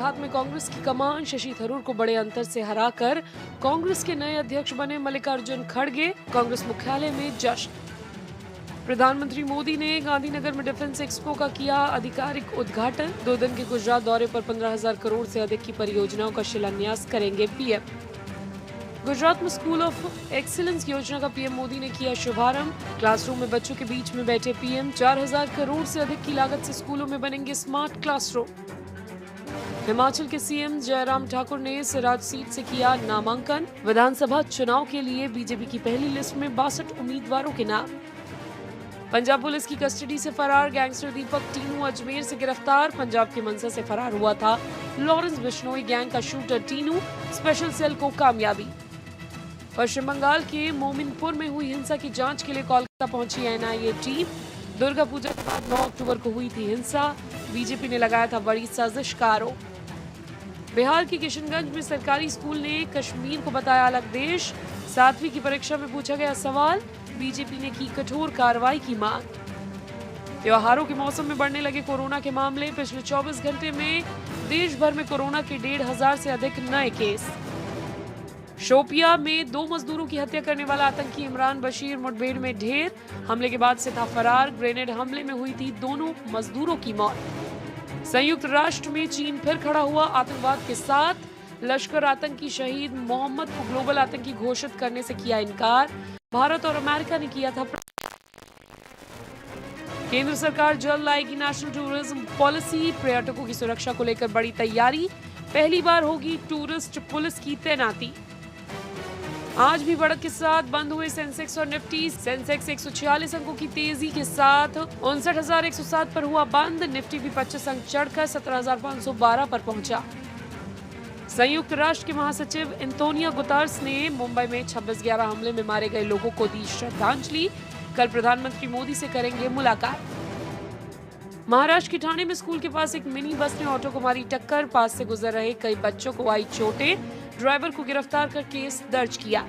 हाथ में कांग्रेस की कमान शशि थरूर को बड़े अंतर से हराकर कांग्रेस के नए अध्यक्ष बने मल्लिकार्जुन खड़गे। कांग्रेस मुख्यालय में जश्न। प्रधानमंत्री मोदी ने गांधीनगर में डिफेंस एक्सपो का किया आधिकारिक उद्घाटन। 2 दिन के गुजरात दौरे पर 15,000 करोड़ से अधिक की परियोजनाओं का शिलान्यास करेंगे पीएम। गुजरात में स्कूल ऑफ एक्सीलेंस योजना का पीएम मोदी ने किया शुभारंभ। क्लासरूम में बच्चों के बीच में बैठे पीएम। 4,000 करोड़ से अधिक की लागत से स्कूलों में बनेंगे स्मार्ट क्लासरूम। हिमाचल के सीएम जयराम ठाकुर ने सिराज सीट से किया नामांकन। विधानसभा चुनाव के लिए बीजेपी की पहली लिस्ट में 62 उम्मीदवारों के नाम। पंजाब पुलिस की कस्टडी से फरार गैंगस्टर दीपक टीनू अजमेर से गिरफ्तार। पंजाब के मनसा से फरार हुआ था लॉरेंस बिश्नोई गैंग का शूटर टीनू। स्पेशल सेल को कामयाबी। पश्चिम बंगाल के मोमिनपुर में हुई हिंसा की जांच के लिए कोलकाता पहुंची एनआईए टीम। दुर्गा पूजा के बाद 9 अक्टूबर को हुई थी हिंसा। बीजेपी ने लगाया था बड़ी साजिश का आरोप। बिहार के किशनगंज में सरकारी स्कूल ने कश्मीर को बताया अलग देश। 7वीं की परीक्षा में पूछा गया सवाल। बीजेपी ने की कठोर कार्रवाई की मांग। त्योहारों के मौसम में बढ़ने लगे कोरोना के मामले। पिछले 24 घंटे में देश भर में कोरोना के 1,500 से अधिक नए केस। शोपिया में 2 मजदूरों की हत्या करने वाला आतंकी इमरान बशीर मुठभेड़ में ढेर। हमले के बाद से था फरार। ग्रेनेड हमले में हुई थी दोनों मजदूरों की मौत। संयुक्त राष्ट्र में चीन फिर खड़ा हुआ आतंकवाद के साथ। लश्कर आतंकी शहीद मोहम्मद को ग्लोबल आतंकी घोषित करने से किया इनकार। भारत और अमेरिका ने किया था। केंद्र सरकार जल्द लाएगी नेशनल टूरिज्म पॉलिसी। पर्यटकों की सुरक्षा को लेकर बड़ी तैयारी। पहली बार होगी टूरिस्ट पुलिस की तैनाती। आज भी बढ़त के साथ बंद हुए सेंसेक्स और निफ्टी। सेंसेक्स 146 अंकों की तेजी के साथ 59,107 पर हुआ बंद। निफ्टी भी 25 अंक चढ़कर 17,512 पर पहुंचा। संयुक्त राष्ट्र के महासचिव एंटोनियो गुतेरेस ने मुंबई में 26/11 हमले में मारे गए लोगों को दी श्रद्धांजलि। कल प्रधानमंत्री मोदी से करेंगे मुलाकात। महाराष्ट्र के ठाणे में स्कूल के पास एक मिनी बस ने ऑटो को मारी टक्कर। पास से गुजर रहे कई बच्चों को आई चोटें। ड्राइवर को गिरफ्तार कर केस दर्ज किया।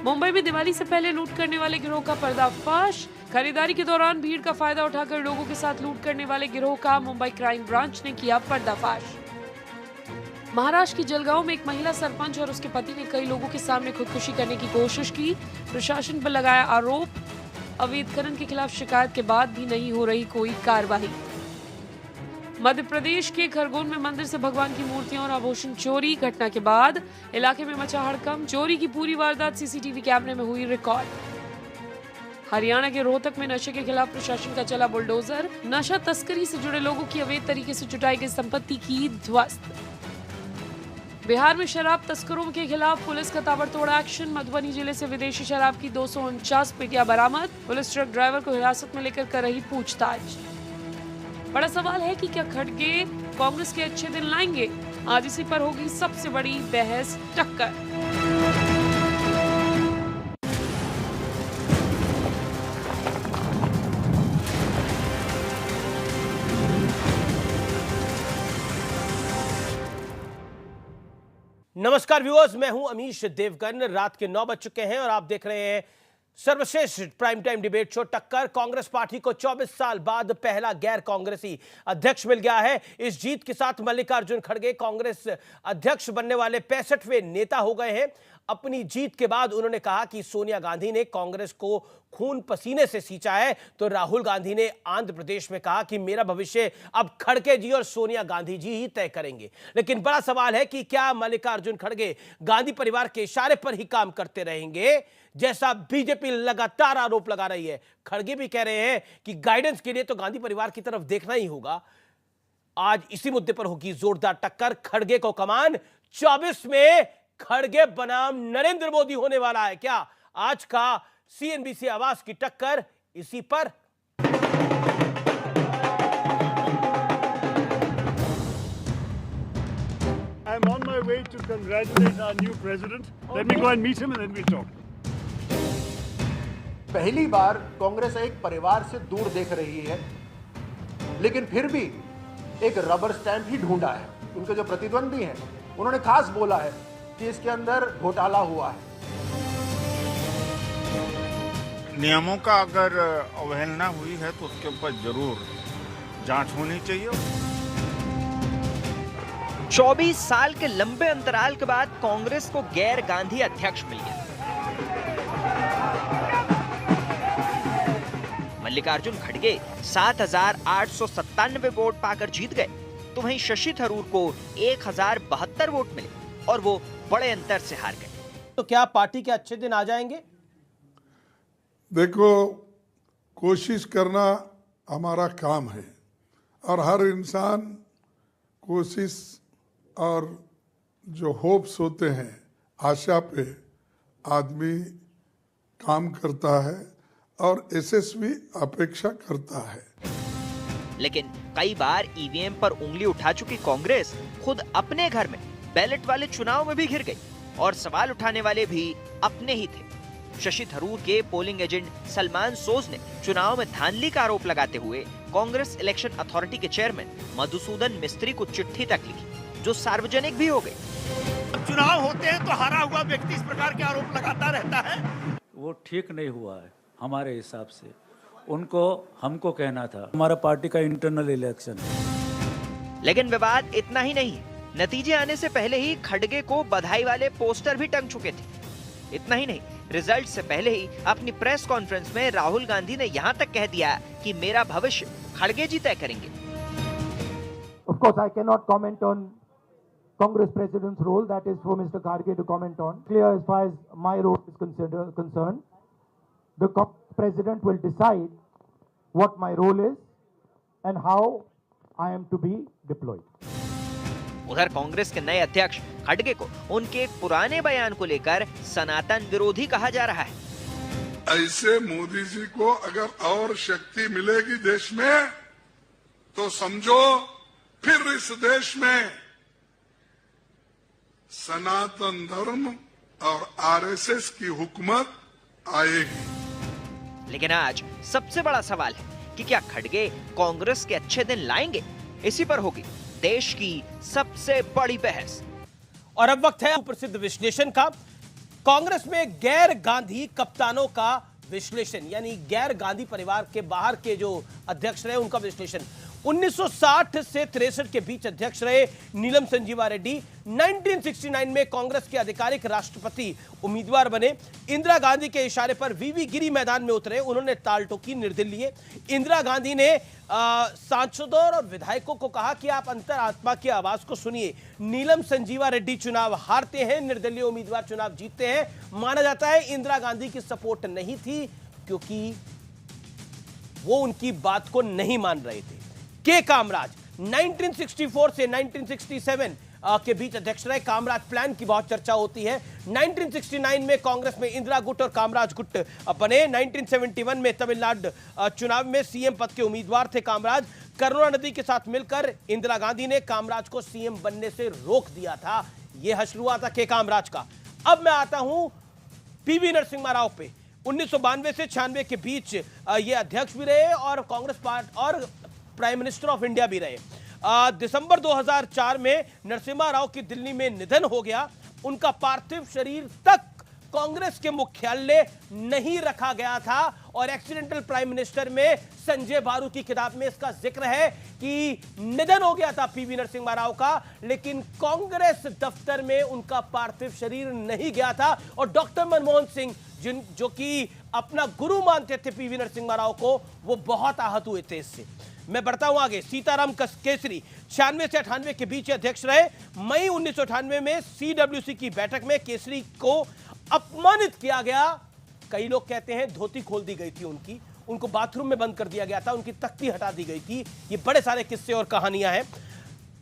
मुंबई में दिवाली से पहले लूट करने वाले गिरोह का पर्दाफाश। खरीदारी के दौरान भीड़ का फायदा उठाकर लोगों के साथ लूट करने वाले गिरोह का मुंबई क्राइम ब्रांच ने किया पर्दाफाश। महाराष्ट्र की जलगांव में एक महिला सरपंच और उसके पति ने कई लोगों के सामने खुदकुशी करने की कोशिश की। प्रशासन पर लगाया आरोप। अवैध खनन के खिलाफ शिकायत के बाद भी नहीं हो रही कोई कार्रवाई। मध्य प्रदेश के खरगोन में मंदिर से भगवान की मूर्तियां और आभूषण चोरी। घटना के बाद इलाके में मचा हड़कंप। चोरी की पूरी वारदात सीसीटीवी कैमरे में हुई रिकॉर्ड। हरियाणा के रोहतक में नशे के खिलाफ प्रशासन का चला बुलडोजर। नशा तस्करी से जुड़े लोगों की अवैध तरीके से जुटाई गई संपत्ति की ध्वस्त। बिहार में शराब तस्करों के खिलाफ पुलिस का ताबड़तोड़ एक्शन। मधुबनी जिले से विदेशी शराब की 249 पेटियां बरामद। पुलिस ट्रक ड्राइवर को हिरासत में लेकर कर रही पूछताछ। बड़ा सवाल है कि क्या खड़गे कांग्रेस के अच्छे दिन लाएंगे। आज इसी पर होगी सबसे बड़ी बहस टक्कर। नमस्कार व्यूअर्स, मैं हूं अमीश देवगन। रात के 9 बज चुके हैं और आप देख रहे हैं सर्वश्रेष्ठ प्राइम टाइम डिबेट शो टक्कर। कांग्रेस पार्टी को 24 साल बाद पहला गैर कांग्रेसी अध्यक्ष मिल गया है। इस जीत के साथ मल्लिकार्जुन खड़गे कांग्रेस अध्यक्ष बनने वाले 65वें नेता हो गए हैं। अपनी जीत के बाद उन्होंने कहा कि सोनिया गांधी ने कांग्रेस को खून पसीने से सींचा है, तो राहुल गांधी ने आंध्र प्रदेश में कहा कि मेरा भविष्य अब खड़गे जी और सोनिया गांधी जी ही तय करेंगे। लेकिन बड़ा सवाल है कि क्या मल्लिकार्जुन खड़गे गांधी परिवार के इशारे पर ही काम करते रहेंगे, जैसा बीजेपी लगातार आरोप लगा रही है। खड़गे भी कह रहे हैं कि गाइडेंस के लिए तो गांधी परिवार की तरफ देखना ही होगा। आज इसी मुद्दे पर होगी जोरदार टक्कर। खड़गे को कमान 24 में खड़गे बनाम नरेंद्र मोदी होने वाला है क्या? आज का सीएनबीसी आवाज की टक्कर इसी पर। I'm on my way to congratulate our new president. Let me go and meet him and then we'll talk. पहली बार कांग्रेस एक परिवार से दूर देख रही है, लेकिन फिर भी एक रबर स्टैंप ही ढूंढा है। उनके जो प्रतिद्वंदी हैं, उन्होंने खास बोला है कि इसके अंदर घोटाला हुआ है। नियमों का अगर अवहेलना हुई है तो उसके ऊपर जरूर जांच होनी चाहिए। 24 साल के लंबे अंतराल के बाद कांग्रेस को गैर गांधी अध्यक्ष मिल गया। मल्लिकार्जुन खड़गे 7,897 वोट पाकर जीत गए, तो वहीं शशि थरूर को 1,072 वोट मिले और वो बड़े अंतर से हार गए। तो क्या पार्टी के अच्छे दिन आ जाएंगे? देखो, कोशिश करना हमारा काम है और हर इंसान कोशिश और जो होप्स होते हैं, आशा पे आदमी काम करता है और यशस्वी अपेक्षा करता है। लेकिन कई बार ईवीएम पर उंगली उठा चुकी कांग्रेस खुद अपने घर में बैलेट वाले चुनाव में भी घिर गई और सवाल उठाने वाले भी अपने ही थे। शशि थरूर के पोलिंग एजेंट सलमान सोज ने चुनाव में धांधली का आरोप लगाते हुए कांग्रेस इलेक्शन अथॉरिटी के चेयरमैन मधुसूदन मिस्त्री को चिट्ठी तक लिखी, जो सार्वजनिक भी हो गई। चुनाव होते हैं तो हारा हुआ व्यक्ति इस प्रकार के आरोप लगाता रहता है, वो ठीक नहीं हुआ है हमारे हिसाब से। उनको हमको कहना था, हमारा पार्टी का इंटरनल इलेक्शन है। लेकिन विवाद इतना ही नहीं है, नतीजे आने से पहले ही खड़गे को बधाई वाले पोस्टर भी टंग चुके थे। इतना ही नहीं, रिजल्ट से पहले ही अपनी प्रेस कॉन्फ्रेंस में राहुल गांधी ने यहाँ तक कह दिया कि मेरा भविष्य खड़गे जी तय करेंगे। Of course, I cannot comment on Congress President's role. That is for Mr. Kharge to comment on. Clear as far as my role is concerned. The President will decide what my role is and how I am to be deployed. उधर कांग्रेस के नए अध्यक्ष खड़गे को उनके एक पुराने बयान को लेकर सनातन विरोधी कहा जा रहा है। ऐसे मोदी जी को अगर और शक्ति मिलेगी देश में, तो समझो फिर इस देश में सनातन धर्म और आरएसएस की हुकूमत आएगी। लेकिन आज सबसे बड़ा सवाल है कि क्या खड़गे कांग्रेस के अच्छे दिन लाएंगे? इसी पर होगी देश की सबसे बड़ी बहस। और अब वक्त है प्रसिद्ध विश्लेषण का। कांग्रेस में गैर गांधी कप्तानों का विश्लेषण, यानी गैर गांधी परिवार के बाहर के जो अध्यक्ष रहे उनका विश्लेषण। 1960 से 63 के बीच अध्यक्ष रहे नीलम संजीवा रेड्डी 1969 में कांग्रेस के आधिकारिक राष्ट्रपति उम्मीदवार बने। इंदिरा गांधी के इशारे पर वीवी गिरी मैदान में उतरे, उन्होंने ताल ठोकी, निर्दलीय लिए। इंदिरा गांधी ने सांसदों और विधायकों को कहा कि आप अंतरात्मा की आवाज को सुनिए। नीलम संजीवा रेड्डी चुनाव हारते हैं, निर्दलीय उम्मीदवार चुनाव जीतते हैं। माना जाता है इंदिरा गांधी की सपोर्ट नहीं थी क्योंकि वो उनकी बात को नहीं मान रहे थे। के कामराज 1964 से 1967 के बीच अध्यक्ष रहे। कामराज प्लान की बहुत चर्चा होती है। 1969 में कांग्रेस में इंदिरा गुट और कामराज गुट बने। 1971 में तमिलनाडु चुनाव में सीएम पद के उम्मीदवार थे कामराज। करुणानिधि के साथ मिलकर इंदिरा गांधी ने कामराज को सीएम बनने से रोक दिया था। यह हश्र हुआ था के कामराज का। अब मैं आता हूं पीवी नरसिम्हा राव पे। 1992 से 96 के बीच ये अध्यक्ष भी रहे और कांग्रेस पार्टी और प्राइम मिनिस्टर ऑफ इंडिया भी रहे। दिसंबर 2004 में नरसिम्हा राव की दिल्ली में निधन हो गया। उनका पार्थिव शरीर तक कांग्रेस के मुख्यालय नहीं रखा गया था और एक्सीडेंटल प्राइम मिनिस्टर में संजय बारू की किताब में इसका जिक्र है कि निधन हो गया था पीवी नरसिम्हा राव का, लेकिन कांग्रेस दफ्तर में उनका पार्थिव शरीर नहीं गया था। और डॉक्टर मनमोहन सिंह जो कि अपना गुरु मानते थे पीवी नरसिम्हा राव को, वो बहुत आहत हुए थे इससे। मैं बढ़ता हूं आगे। सीताराम केसरी 96 से 98 के बीच अध्यक्ष रहे। मई 1998 में सीडब्ल्यूसी की बैठक में केसरी को अपमानित किया गया। कई लोग कहते हैं धोती खोल दी गई थी उनको बाथरूम में बंद कर दिया गया था, उनकी तख्ती हटा दी गई थी। ये बड़े सारे किस्से और कहानियां हैं।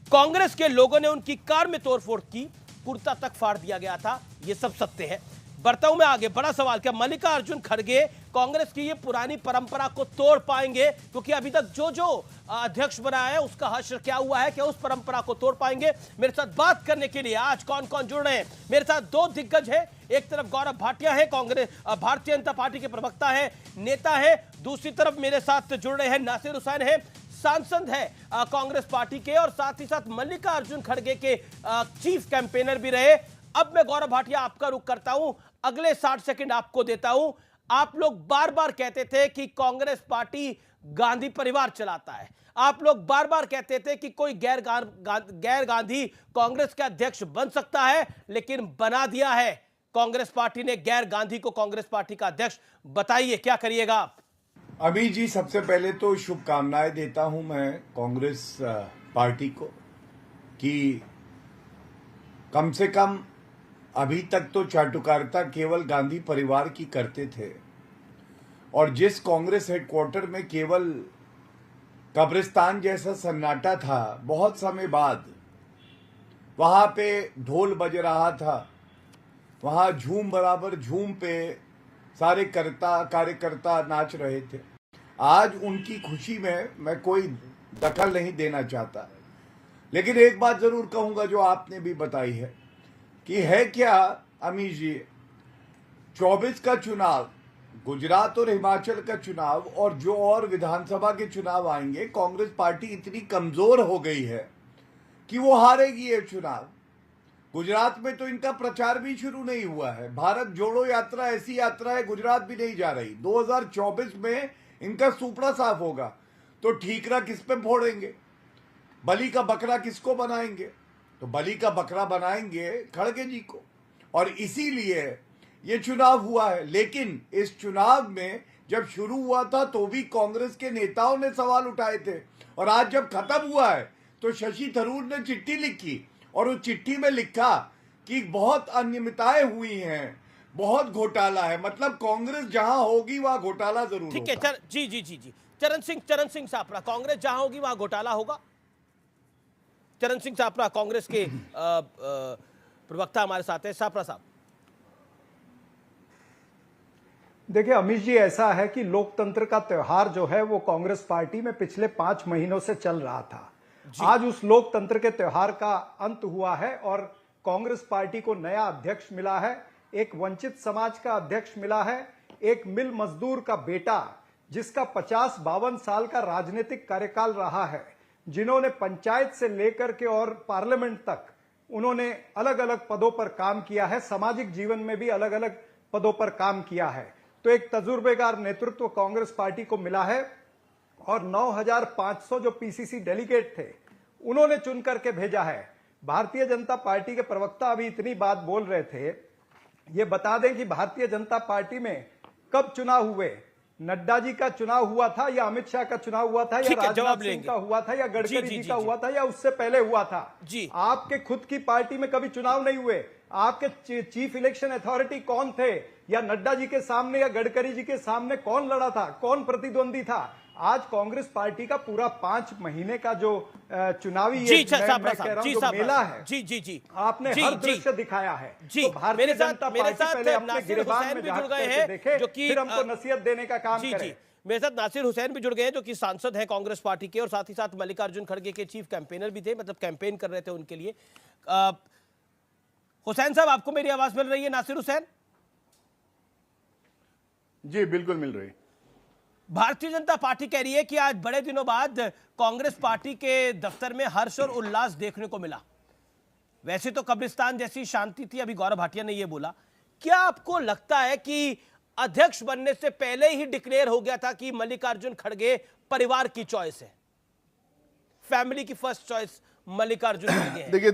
कांग्रेस के लोगों ने उनकी कार में तोड़फोड़ की, कुर्ता तक फाड़ दिया गया था। ये सब सत्य है। बढ़ता हूं मैं आगे। बड़ा सवाल, क्या मल्लिकार्जुन खड़गे कांग्रेस की ये पुरानी परंपरा को तोड़ पाएंगे? क्योंकि अभी तक जो अध्यक्ष बना है उसका हश्र क्या हुआ है, क्या उस परंपरा को तोड़ पाएंगे? मेरे साथ बात करने के लिए आज कौन कौन जुड़ रहे हैं? मेरे साथ दो दिग्गज हैं। एक तरफ गौरव भाटिया है, कांग्रेस भारतीय जनता पार्टी के प्रवक्ता है, नेता है। दूसरी तरफ मेरे साथ जुड़ रहे हैं नासिर हुसैन है, सांसद है कांग्रेस पार्टी के, और साथ ही साथ मल्लिकार्जुन खड़गे के चीफ कैंपेनर भी रहे। अब मैं गौरव भाटिया आपका रुख करता हूं, अगले 60 सेकंड आपको देता हूं। आप लोग बार बार कहते थे कि कांग्रेस पार्टी गांधी परिवार चलाता है, आप लोग बार बार कहते थे कि कोई गैर गांधी कांग्रेस का अध्यक्ष बन सकता है, लेकिन बना दिया है कांग्रेस पार्टी ने गैर गांधी को कांग्रेस पार्टी का अध्यक्ष। बताइए क्या करिएगा आप? अभी जी सबसे पहले तो शुभकामनाएं देता हूं मैं कांग्रेस पार्टी को कि कम से कम अभी तक तो चाटुकारिता केवल गांधी परिवार की करते थे, और जिस कांग्रेस हेडक्वार्टर में केवल कब्रिस्तान जैसा सन्नाटा था, बहुत समय बाद वहां पे ढोल बज रहा था, वहां झूम बराबर झूम पे सारे कार्यकर्ता नाच रहे थे। आज उनकी खुशी में मैं कोई दखल नहीं देना चाहता, लेकिन एक बात जरूर कहूंगा जो आपने भी बताई है कि है क्या अमीश जी, 24 का चुनाव, गुजरात और हिमाचल का चुनाव और जो और विधानसभा के चुनाव आएंगे, कांग्रेस पार्टी इतनी कमजोर हो गई है कि वो हारेगी ये चुनाव। गुजरात में तो इनका प्रचार भी शुरू नहीं हुआ है। भारत जोड़ो यात्रा ऐसी यात्रा है, गुजरात भी नहीं जा रही। 2024 में इनका सुपड़ा साफ होगा, तो ठीकरा किस पे फोड़ेंगे, बलि का बकरा किसको बनाएंगे? तो बलि का बकरा बनाएंगे खड़गे जी को, और इसीलिए ये चुनाव हुआ है। लेकिन इस चुनाव में जब शुरू हुआ था तो भी कांग्रेस के नेताओं ने सवाल उठाए थे, और आज जब खत्म हुआ है तो शशि थरूर ने चिट्ठी लिखी, और उस चिट्ठी में लिखा कि बहुत अनियमितताएं हुई हैं, बहुत घोटाला है। मतलब कांग्रेस जहां होगी वहां घोटाला जरूर होगा। ठीक है, जी चरण सिंह सापरा, कांग्रेस जहां होगी वहां घोटाला होगा। चरण सिंह सापरा कांग्रेस के प्रवक्ता हमारे साथ हैं। सापरा साहब, देखिए अमीश जी, ऐसा है कि लोकतंत्र का त्योहार जो है वो कांग्रेस पार्टी में पिछले 5 महीनों से चल रहा था। आज उस लोकतंत्र के त्योहार का अंत हुआ है और कांग्रेस पार्टी को नया अध्यक्ष मिला है, एक वंचित समाज का अध्यक्ष मिला है, एक मिल मजदूर का बेटा जिसका 50-52 साल का राजनीतिक कार्यकाल रहा है, जिन्होंने पंचायत से लेकर के और पार्लियामेंट तक उन्होंने अलग अलग पदों पर काम किया है, सामाजिक जीवन में भी अलग अलग पदों पर काम किया है। तो एक तजुर्बेकार नेतृत्व कांग्रेस पार्टी को मिला है, और 9,500 जो पीसीसी डेलीगेट थे उन्होंने चुन करके भेजा है। भारतीय जनता पार्टी के प्रवक्ता अभी इतनी बात बोल रहे थे, ये बता दें कि भारतीय जनता पार्टी में कब चुनाव हुए? नड्डा जी का चुनाव हुआ था, या अमित शाह का चुनाव हुआ था, या राजनाथ सिंह का हुआ था, या गडकरी जी का हुआ था, या उससे पहले हुआ था? आपके खुद की पार्टी में कभी चुनाव नहीं हुए? आपके चीफ इलेक्शन अथॉरिटी कौन थे? या नड्डा जी के सामने या गडकरी जी के सामने कौन लड़ा था, कौन प्रतिद्वंदी था? आज कांग्रेस पार्टी का पूरा 5 महीने का जो चुनावी मैं कह रहा हूं जो मेला है, जी आपने हर दृश्य दिखाया है। तो भारतीय जनता पार्टी पहले अपने गिरबान में झांक करके देखे, फिर हमको नसीहत देने का काम करे। मेरे साथ नासिर हुसैन भी जुड़ गए हैं, जो कि सांसद हैं कांग्रेस पार्टी के, और साथ ही साथ मल्लिकार्जुन खड़गे के चीफ कैंपेनर भी थे, मतलब कैंपेन कर रहे थे उनके लिए। हुसैन साहब, आपको मेरी आवाज मिल रही है? नासिर हुसैन जी बिल्कुल मिल रही। भारतीय जनता पार्टी कह रही है कि आज बड़े दिनों बाद कांग्रेस पार्टी के दफ्तर में हर्ष और उल्लास देखने को मिला। वैसे तो कब्रिस्तान जैसी शांति थी, अभी गौरव भाटिया ने यह बोला। क्या आपको लगता है कि अध्यक्ष बनने से पहले ही डिक्लेयर हो गया था कि मल्लिकार्जुन खड़गे परिवार की चॉइस है, फैमिली की फर्स्ट चॉइस मल्लिकार्जुन खड़गे है?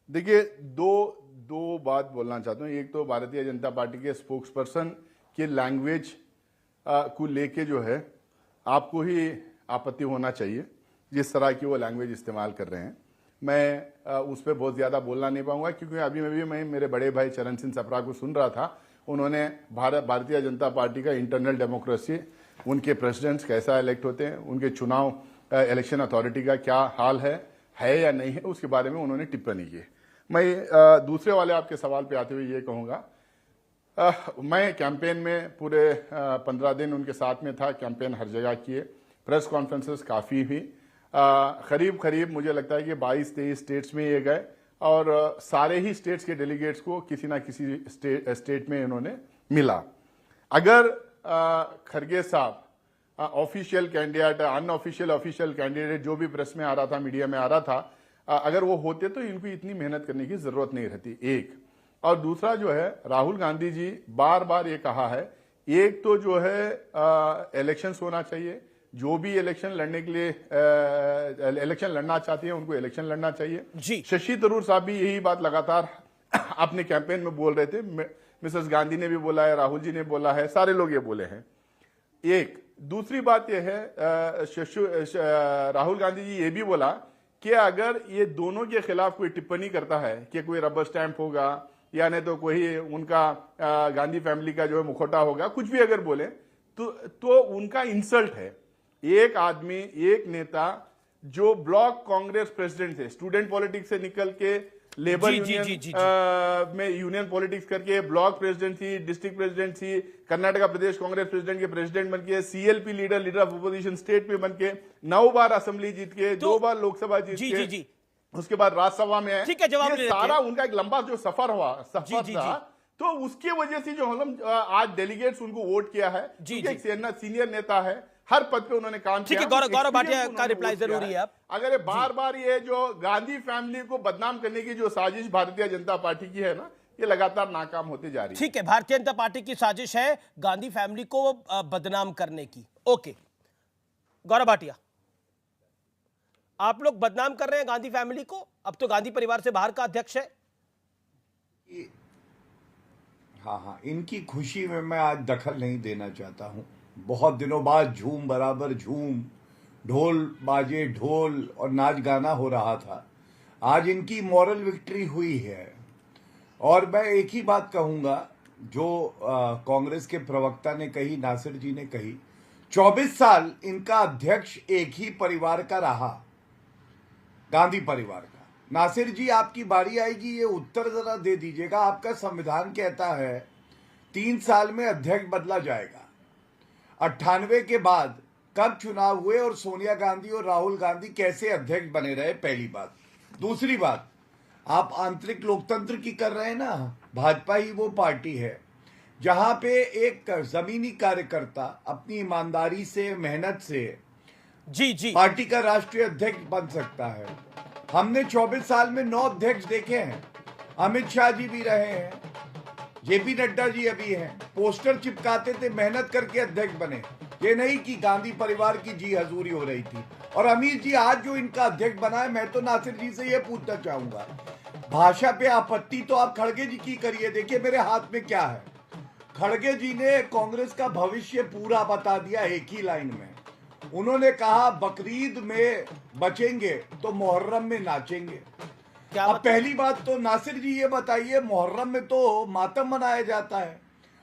देखिए दो बात बोलना चाहता हूं। एक तो भारतीय जनता पार्टी के स्पोक्स पर्सन के लैंग्वेज को लेके जो है आपको ही आपत्ति होना चाहिए, जिस तरह की वो लैंग्वेज इस्तेमाल कर रहे हैं। मैं उस पर बहुत ज़्यादा बोलना नहीं पाऊंगा, क्योंकि अभी मैं मेरे बड़े भाई चरण सिंह सप्रा को सुन रहा था। उन्होंने भारतीय जनता पार्टी का इंटरनल डेमोक्रेसी, उनके प्रेसिडेंट्स कैसा इलेक्ट होते हैं, उनके चुनाव इलेक्शन अथॉरिटी का क्या हाल है या नहीं है, उसके बारे में उन्होंने टिप्पणी की। मैं दूसरे वाले आपके सवाल पे आते हुए ये कहूँगा, मैं कैंपेन में पूरे 15 दिन उनके साथ में था, कैंपेन हर जगह किए, प्रेस कॉन्फ्रेंसेस काफ़ी हुई, करीब मुझे लगता है कि 22-23 स्टेट्स में ये गए, और सारे ही स्टेट्स के डेलीगेट्स को किसी ना किसी स्टेट में इन्होंने मिला। अगर खड़गे साहब official candidate, unofficial official candidate, जो भी प्रेस में आ रहा था, मीडिया में आ रहा था, अगर वो होते तो इनको इतनी मेहनत करने की जरूरत नहीं रहती। एक और दूसरा जो है, राहुल गांधी जी बार बार ये कहा है, एक तो जो है इलेक्शंस होना चाहिए, जो भी इलेक्शन लड़ने के लिए इलेक्शन लड़ना चाहते हैं उनको इलेक्शन लड़ना चाहिए जी। शशि थरूर साहब भी यही बात लगातार अपने कैंपेन में बोल रहे थे, मिसेस गांधी ने भी बोला है, राहुल जी ने बोला है, सारे लोग ये बोले हैं। एक दूसरी बात यह है, राहुल गांधी जी ये भी बोला कि अगर ये दोनों के खिलाफ कोई टिप्पणी करता है कि कोई रबर स्टैंप होगा या नहीं तो कोई उनका गांधी फैमिली का जो है मुखौटा होगा, कुछ भी अगर बोले तो उनका इंसल्ट है। एक आदमी, एक नेता जो ब्लॉक कांग्रेस प्रेसिडेंट थे, स्टूडेंट पॉलिटिक्स से निकल के लेबर यूनियन में यूनियन पॉलिटिक्स करके ब्लॉक प्रेसिडेंट थी, डिस्ट्रिक्ट प्रेसिडेंट थी, कर्नाटका प्रदेश कांग्रेस प्रेसिडेंट के प्रेसिडेंट बन के, CLP leader of opposition state में बन के, 9 बार असेंबली जीत के, 2 बार लोकसभा जीत के, उसके बाद राज्यसभा में है। ठीक है, जवाब ये सारा उनका एक लंबा जो सफर था, तो उसकी वजह से जो हम आज डेलीगेट्स उनको वोट किया है, एक सीनियर नेता है, हर पद पे उन्होंने काम किया। ठीक है, गौरव भाटिया का रिप्लाई जरूरी है। अगर ये बार ये जो गांधी फैमिली को बदनाम करने की जो साजिश भारतीय जनता पार्टी की है ना, ये लगातार नाकाम होते जा रही है। ठीक है, भारतीय जनता पार्टी की साजिश है गांधी फैमिली को बदनाम करने की। ओके गौरव भाटिया, आप लोग बदनाम कर रहे हैं गांधी फैमिली को, अब तो गांधी परिवार से बाहर का अध्यक्ष है। हाँ, इनकी खुशी में मैं आज दखल नहीं देना चाहता हूं। बहुत दिनों बाद झूम बराबर झूम, ढोल बाजे ढोल और नाच गाना हो रहा था। आज इनकी मॉरल विक्ट्री हुई है। और मैं एक ही बात कहूंगा जो कांग्रेस के प्रवक्ता ने कही, नासिर जी ने कही, 24 साल इनका अध्यक्ष एक ही परिवार का रहा, गांधी परिवार का। नासिर जी, आपकी बारी आएगी, ये उत्तर जरा दे दीजिएगा। आपका संविधान कहता है 3 साल में अध्यक्ष बदला जाएगा। 98 के बाद कब चुनाव हुए और सोनिया गांधी और राहुल गांधी कैसे अध्यक्ष बने रहे, पहली बात। दूसरी बात, आप आंतरिक लोकतंत्र की कर रहे हैं ना। भाजपा ही वो पार्टी है जहां पे एक जमीनी कार्यकर्ता अपनी ईमानदारी से, मेहनत से जी पार्टी का राष्ट्रीय अध्यक्ष बन सकता है। हमने 24 साल में 9 अध्यक्ष देखे हैं। अमित शाह जी भी रहे हैं, जेपी नड्डा जी अभी हैं, पोस्टर चिपकाते थे, मेहनत करके अध्यक्ष बने। ये नहीं कि गांधी परिवार की जी हजूरी हो रही थी। और अमित जी आज जो इनका अध्यक्ष बना है, मैं तो नासिर जी से ये पूछना चाहूंगा, भाषा पे आपत्ति तो आप खड़गे जी की करिए। देखिए मेरे हाथ में क्या है, खड़गे जी ने कांग्रेस का भविष्य पूरा बता दिया एक ही लाइन में। उन्होंने कहा बकरीद में बचेंगे तो मुहर्रम में नाचेंगे। अब पहली बात तो नासिर जी ये बताइए, मुहर्रम में तो मातम मनाया जाता है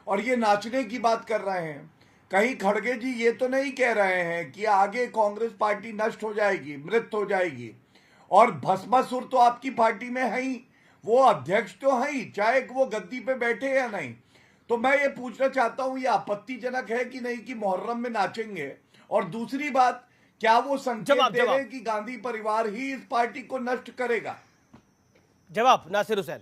और ये नाचने की बात कर रहे हैं। कहीं खड़गे जी ये तो नहीं कह रहे हैं कि आगे कांग्रेस पार्टी नष्ट हो जाएगी, मृत हो जाएगी। और भस्मासुर तो आपकी पार्टी में है ही, वो अध्यक्ष तो है ही, चाहे वो गद्दी पे बैठे या नहीं। तो मैं ये पूछना चाहता हूं, ये आपत्तिजनक है कि नहीं कि मुहर्रम में नाचेंगे? और दूसरी बात, क्या वो संकेत दे रहे हैं कि गांधी परिवार ही इस पार्टी को नष्ट करेगा? जवाब नासिर हुसैन।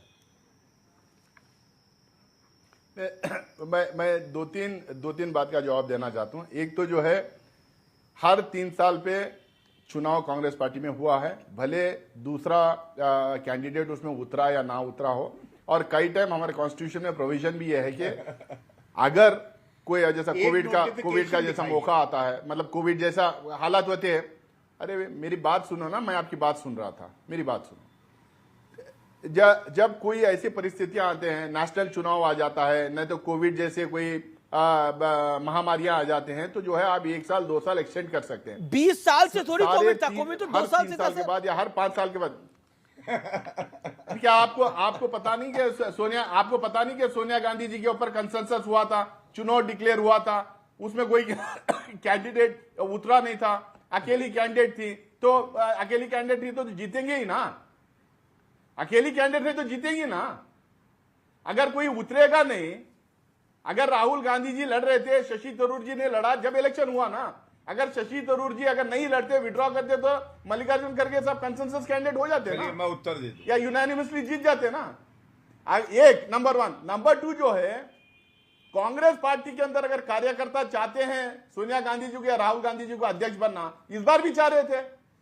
मैं दो तीन बात का जवाब देना चाहता हूं। एक तो जो है, हर 3 साल पे चुनाव कांग्रेस पार्टी में हुआ है, भले दूसरा कैंडिडेट उसमें उतरा या ना उतरा हो। और कई टाइम हमारे कॉन्स्टिट्यूशन में प्रोविजन भी है कि अगर कोई जैसा कोविड का जैसा मौका आता है, मतलब कोविड जैसा हालात होते हैं। अरे मेरी बात सुनो ना, मैं आपकी बात सुन रहा था, मेरी बात सुनो। जब कोई ऐसी परिस्थितियां आते हैं, नेशनल चुनाव आ जाता है, नहीं तो कोविड जैसे कोई महामारियां आ जाते हैं, तो जो है आप 1 साल 2 साल एक्सटेंड कर सकते हैं। 20 साल से थोड़ी कोविड था, कोविड तो 2 साल से था के बाद या हर 5 साल के बाद। क्या आपको पता नहीं कि सोनिया गांधी जी के ऊपर कंसेंसस हुआ था, चुनाव डिक्लेयर हुआ था, उसमें कोई कैंडिडेट उतरा नहीं था, अकेली कैंडिडेट थी, तो जीतेंगे ही ना। अकेली कैंडिडेट है तो जीतेंगे ना। अगर कोई उतरेगा नहीं, अगर राहुल गांधी जी लड़ रहे थे, शशि थरूर जी ने लड़ा जब इलेक्शन हुआ ना, अगर शशि थरूर जी अगर नहीं लड़ते, विड्रॉ करते, तो मल्लिकार्जुन खड़गे सब कंसेंसस कैंडिडेट हो जाते ना, मैं उत्तर दे दूं, या यूनानिमसली जीत जाते ना। एक नंबर 1। नंबर 2 जो है, कांग्रेस पार्टी के अंदर अगर कार्यकर्ता चाहते हैं सोनिया गांधी जी को या राहुल गांधी जी को अध्यक्ष बनना, इस बार भी चाह रहे थे,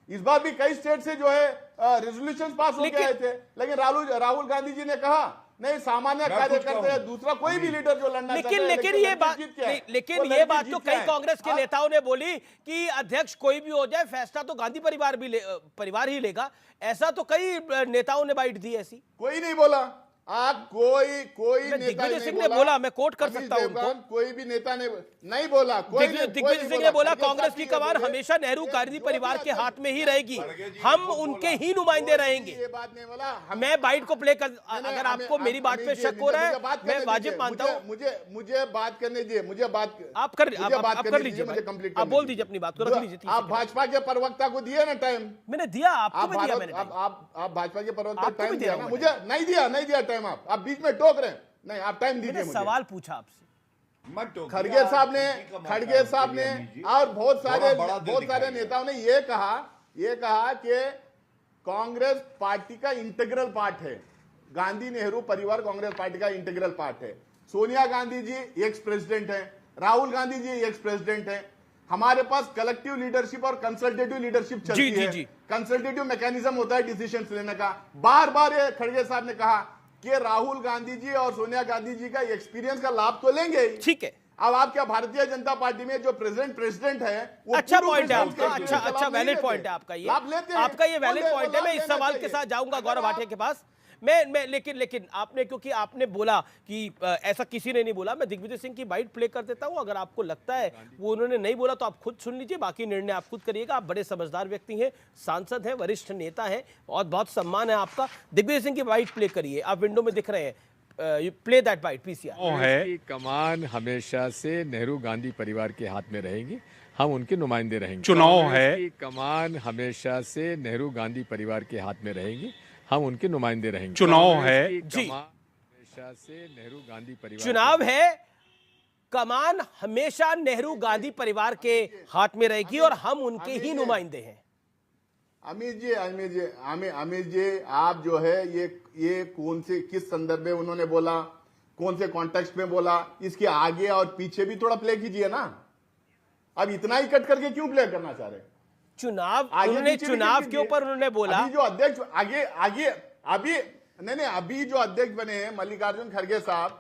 इस बार भी कई स्टेट से जो है रेजोल्यूशन पास हो गए थे, लेकिन राहुल गांधी जी ने कहा नहीं, सामान्य कार्यकर्ता दूसरा कोई भी लीडर जो लड़ना लेकिन ये बात ये बात तो कई कांग्रेस के नेताओं ने बोली कि अध्यक्ष कोई भी हो जाए, फैसला तो गांधी परिवार ही लेगा। ऐसा तो कई नेताओं ने बाइट दी ऐसी। कोई नहीं बोला, आप कोई नेता ने बोला, मैं कोट कर सकता हूं उनको। कोई भी नेता ने नहीं बोला। दिग्विजय सिंह ने बोला कांग्रेस की कमान हमेशा नेहरू गांधी परिवार के हाथ में ही रहेगी, हम उनके ही नुमाइंदे रहेंगे। ये बात नहीं बोला। मैं बाइट को प्ले कर, अगर आपको मेरी बात पे शक हो रहा है मैं वाजिब मानता हूँ। मुझे बात करने दीजिए, मुझे बात आप कर लीजिए, मुझे कंप्लीट आप बोल दीजिए अपनी बात को, रख लीजिए। आप भाजपा के प्रवक्ता को दिए ना टाइम? मैंने दिया, आपको भी दिया मैंने। आप भाजपा के प्रवक्ता को टाइम दिया ना? मुझे नहीं दिया टाइम। आप बीच में टोक रहे हैं। नहीं, आप टाइम दीजिए मुझे। सवाल पूछा आपसे, खड़गे साहब ने और बहुत सारे नेताओं ने ये कहा कि कांग्रेस पार्टी का इंटीग्रल पार्ट है, गांधी नेहरू परिवार कांग्रेस पार्टी का इंटीग्रल पार्ट है। सोनिया गांधी जी एक्स प्रेसिडेंट हैं, राहुल गांधी जी एक्स प्रेसिडेंट हैं। हमारे पास कलेक्टिव लीडरशिप और कंसल्टेटिव लीडरशिप चलती है। कंसल्टेटिव मैकेनिज्म होता है डिसीजन लेने का। बार बार ये खड़गे साहब ने कहा कि राहुल गांधी जी और सोनिया गांधी जी का एक्सपीरियंस का लाभ तो लेंगे। ठीक है, अब आपका भारतीय जनता पार्टी में जो प्रेसिडेंट है वो अच्छा पॉइंट है आपका, अच्छा वैलिड पॉइंट है आपका, ये आपका ये वैलिड पॉइंट है। मैं इस सवाल के साथ जाऊंगा गौरव भाटिया के पास। मैं लेकिन आपने, क्योंकि आपने बोला कि ऐसा किसी ने नहीं बोला, मैं दिग्विजय सिंह की बाइट प्ले कर देता हूं। अगर आपको लगता है वो उन्होंने नहीं बोला तो आप खुद सुन लीजिए, बाकी निर्णय आप खुद करिएगा। आप बड़े समझदार व्यक्ति हैं, सांसद हैं, वरिष्ठ नेता हैं और बहुत सम्मान है आपका। दिग्विजय सिंह की बाइट प्ले करिए, आप विंडो में दिख रहे हैं। Play that bite PCR. है कमान हमेशा से नेहरू गांधी परिवार के हाथ में रहेगी, हम उनके नुमाइंदे रहेंगे। चुनाव है, कमान हमेशा से नेहरू गांधी परिवार के हाथ में रहेगी, हम उनके नुमाइंदे रहेंगे। चुनाव है जी, हमेशा से नेहरू गांधी परिवार, चुनाव है, कमान हमेशा नेहरू गांधी परिवार के हाथ में रहेगी और हम उनके ही नुमाइंदे हैं। अमित जी, आप जो है ये कौन से किस संदर्भ में उन्होंने बोला, कौन से कॉन्टेक्स्ट में बोला, इसके आगे और पीछे भी थोड़ा प्ले कीजिए ना। अब इतना ही कट करके क्यों प्ले करना चाह रहे? चुनाव के ऊपर उन्होंने बोला, अभी जो अध्यक्ष अभी जो अध्यक्ष बने हैं मल्लिकार्जुन खड़गे साहब,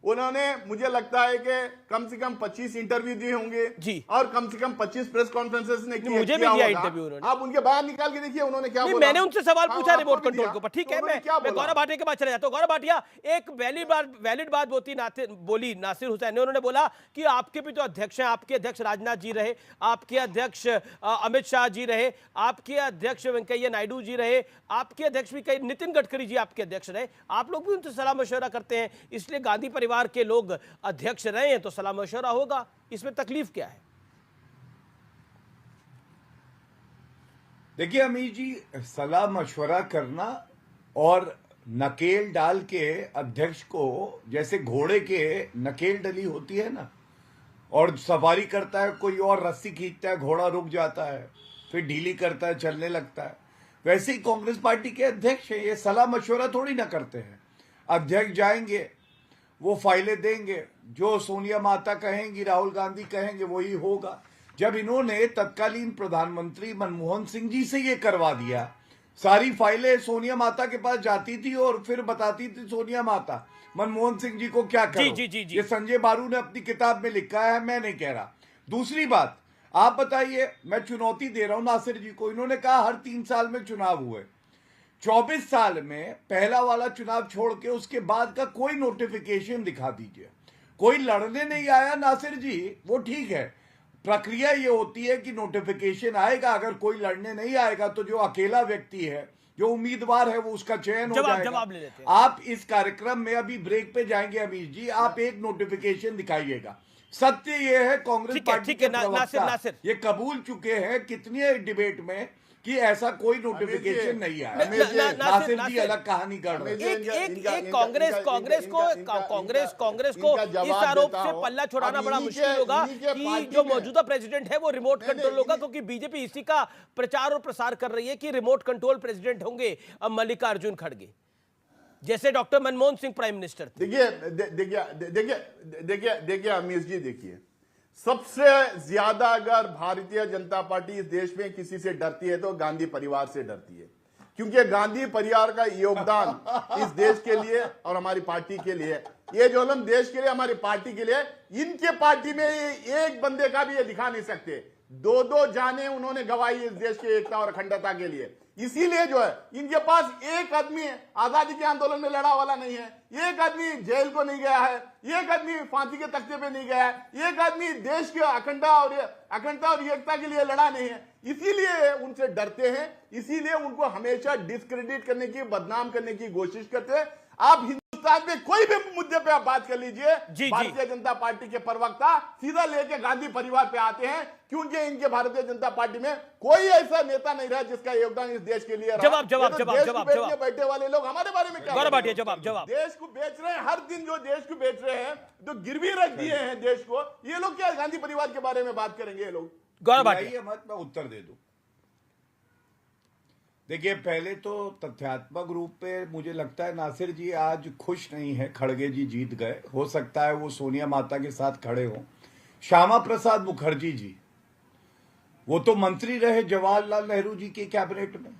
उन्होंने मुझे लगता है कि कम से कम 25 इंटरव्यू दिए होंगे जी, और कम से कम 25 प्रेस कॉन्फ्रेंसेस ने मुझे भी दिया इंटरव्यू उन्होंने। आप उनके बाहर निकाल के देखिए उन्होंने क्या बोला। मैंने उनसे सवाल पूछा रिमोट कंट्रोल के ऊपर। ठीक है, मैं गौरव भाटिया के पास चले जाता हूं। गौरव भाटिया, एक वैलिड बात बोली नासिर हुसैन ने। उन्होंने बोला कि आपके भी तो अध्यक्ष हैं, आपके अध्यक्ष राजनाथ जी रहे, आपके अध्यक्ष अमित शाह जी रहे, आपके अध्यक्ष वेंकैया नायडू जी रहे, आपके अध्यक्ष भी कई, नितिन गडकरी जी आपके अध्यक्ष रहे। आप लोग भी उनसे सलाह मशवरा करते हैं, इसलिए गांधी परिवार के लोग अध्यक्ष रहे हैं तो सलाह मशवरा होगा, इसमें तकलीफ क्या है? देखिए अमीर जी, सलाह मशवरा करना और नकेल डाल के अध्यक्ष को, जैसे घोड़े के नकेल डली होती है ना, और सवारी करता है कोई और, रस्सी खींचता है, घोड़ा रुक जाता है, फिर ढीली करता है, चलने लगता है, वैसे ही कांग्रेस पार्टी के अध्यक्ष हैं। ये सलाह मशवरा थोड़ी ना करते हैं। अध्यक्ष जाएंगे, वो फाइलें देंगे, जो सोनिया माता कहेंगी, राहुल गांधी कहेंगे, वही होगा। जब इन्होंने तत्कालीन प्रधानमंत्री मनमोहन सिंह जी से ये करवा दिया, सारी फाइलें सोनिया माता के पास जाती थी और फिर बताती थी सोनिया माता मनमोहन सिंह जी को क्या करो। जी। ये संजय बारू ने अपनी किताब में लिखा है, मैं नहीं कह रहा। दूसरी बात, आप बताइए, मैं चुनौती दे रहा हूं नासिर जी को। इन्होंने कहा हर 3 साल में चुनाव हुए, 24 साल में पहला वाला चुनाव छोड़ के उसके बाद का कोई नोटिफिकेशन दिखा दीजिए। कोई लड़ने नहीं आया नासिर जी, वो ठीक है। प्रक्रिया ये होती है कि नोटिफिकेशन आएगा, अगर कोई लड़ने नहीं आएगा तो जो अकेला व्यक्ति है, जो उम्मीदवार है, वो उसका चयन हो जाएगा। आप इस कार्यक्रम में अभी ब्रेक पे जाएंगे अमीर जी, आप एक नोटिफिकेशन दिखाइएगा। सत्य ये है, कांग्रेस पार्टी के प्रवक्ता ये कबूल चुके हैं कितनी डिबेट में कि ऐसा कोई नोटिफिकेशन नहीं आया। नासिर जी अलग कहानी कर रहे हैं। कांग्रेस को इस आरोप से पल्ला छुड़ाना बड़ा मुश्किल होगा कि जो मौजूदा प्रेसिडेंट है वो रिमोट कंट्रोल होगा, क्योंकि बीजेपी इसी का प्रचार और प्रसार कर रही है कि रिमोट कंट्रोल प्रेसिडेंट होंगे मल्लिकार्जुन खड़गे, जैसे doctor Manmohan Singh prime minister. देखिए अमीर जी, देखिए सबसे ज्यादा अगर भारतीय जनता पार्टी इस देश में किसी से डरती है तो गांधी परिवार से डरती है, क्योंकि गांधी परिवार का योगदान इस देश के लिए और हमारी पार्टी के लिए, ये जो हम देश के लिए, हमारी पार्टी के लिए, इनके पार्टी में एक बंदे का भी ये दिखा नहीं सकते। दो दो जाने उन्होंने गवाई इस देश की एकता और अखंडता के लिए। इसीलिए जो है इनके पास एक आदमी आजादी के आंदोलन में लड़ा वाला नहीं है, एक आदमी जेल को नहीं गया है, एक आदमी फांसी के तख्ते पे नहीं गया है, एक आदमी देश के अखंडता और एकता के लिए लड़ा नहीं है। इसीलिए उनसे डरते हैं, इसीलिए उनको हमेशा डिस्क्रेडिट करने की, बदनाम करने की कोशिश करते हैं। आप हिंदुस्तान में कोई भी मुद्दे पे आप बात कर लीजिए, भारतीय जनता पार्टी के प्रवक्ता सीधा लेके गांधी परिवार पे आते हैं, क्योंकि इनके भारतीय जनता पार्टी में कोई ऐसा नेता नहीं रहा जिसका योगदान इस देश के लिए रहा। जवाब बैठे वाले लोग हमारे बारे में क्या गौरव भाटिया, जवाब देश को बेच रहे हैं, हर दिन जो देश को बेच रहे हैं, जो गिरवी रख दिए हैं देश को, ये लोग क्या गांधी परिवार के बारे में बात करेंगे? ये लोग गौरव भाटिया मत मैं उत्तर दे दूं। देखिए, पहले तो तथ्यात्मक रूप पे मुझे लगता है नासिर जी आज खुश नहीं है, खड़गे जी जीत गए। हो सकता है वो सोनिया माता के साथ खड़े हों। श्यामा प्रसाद मुखर्जी जी, वो तो मंत्री रहे जवाहरलाल नेहरू जी के कैबिनेट में।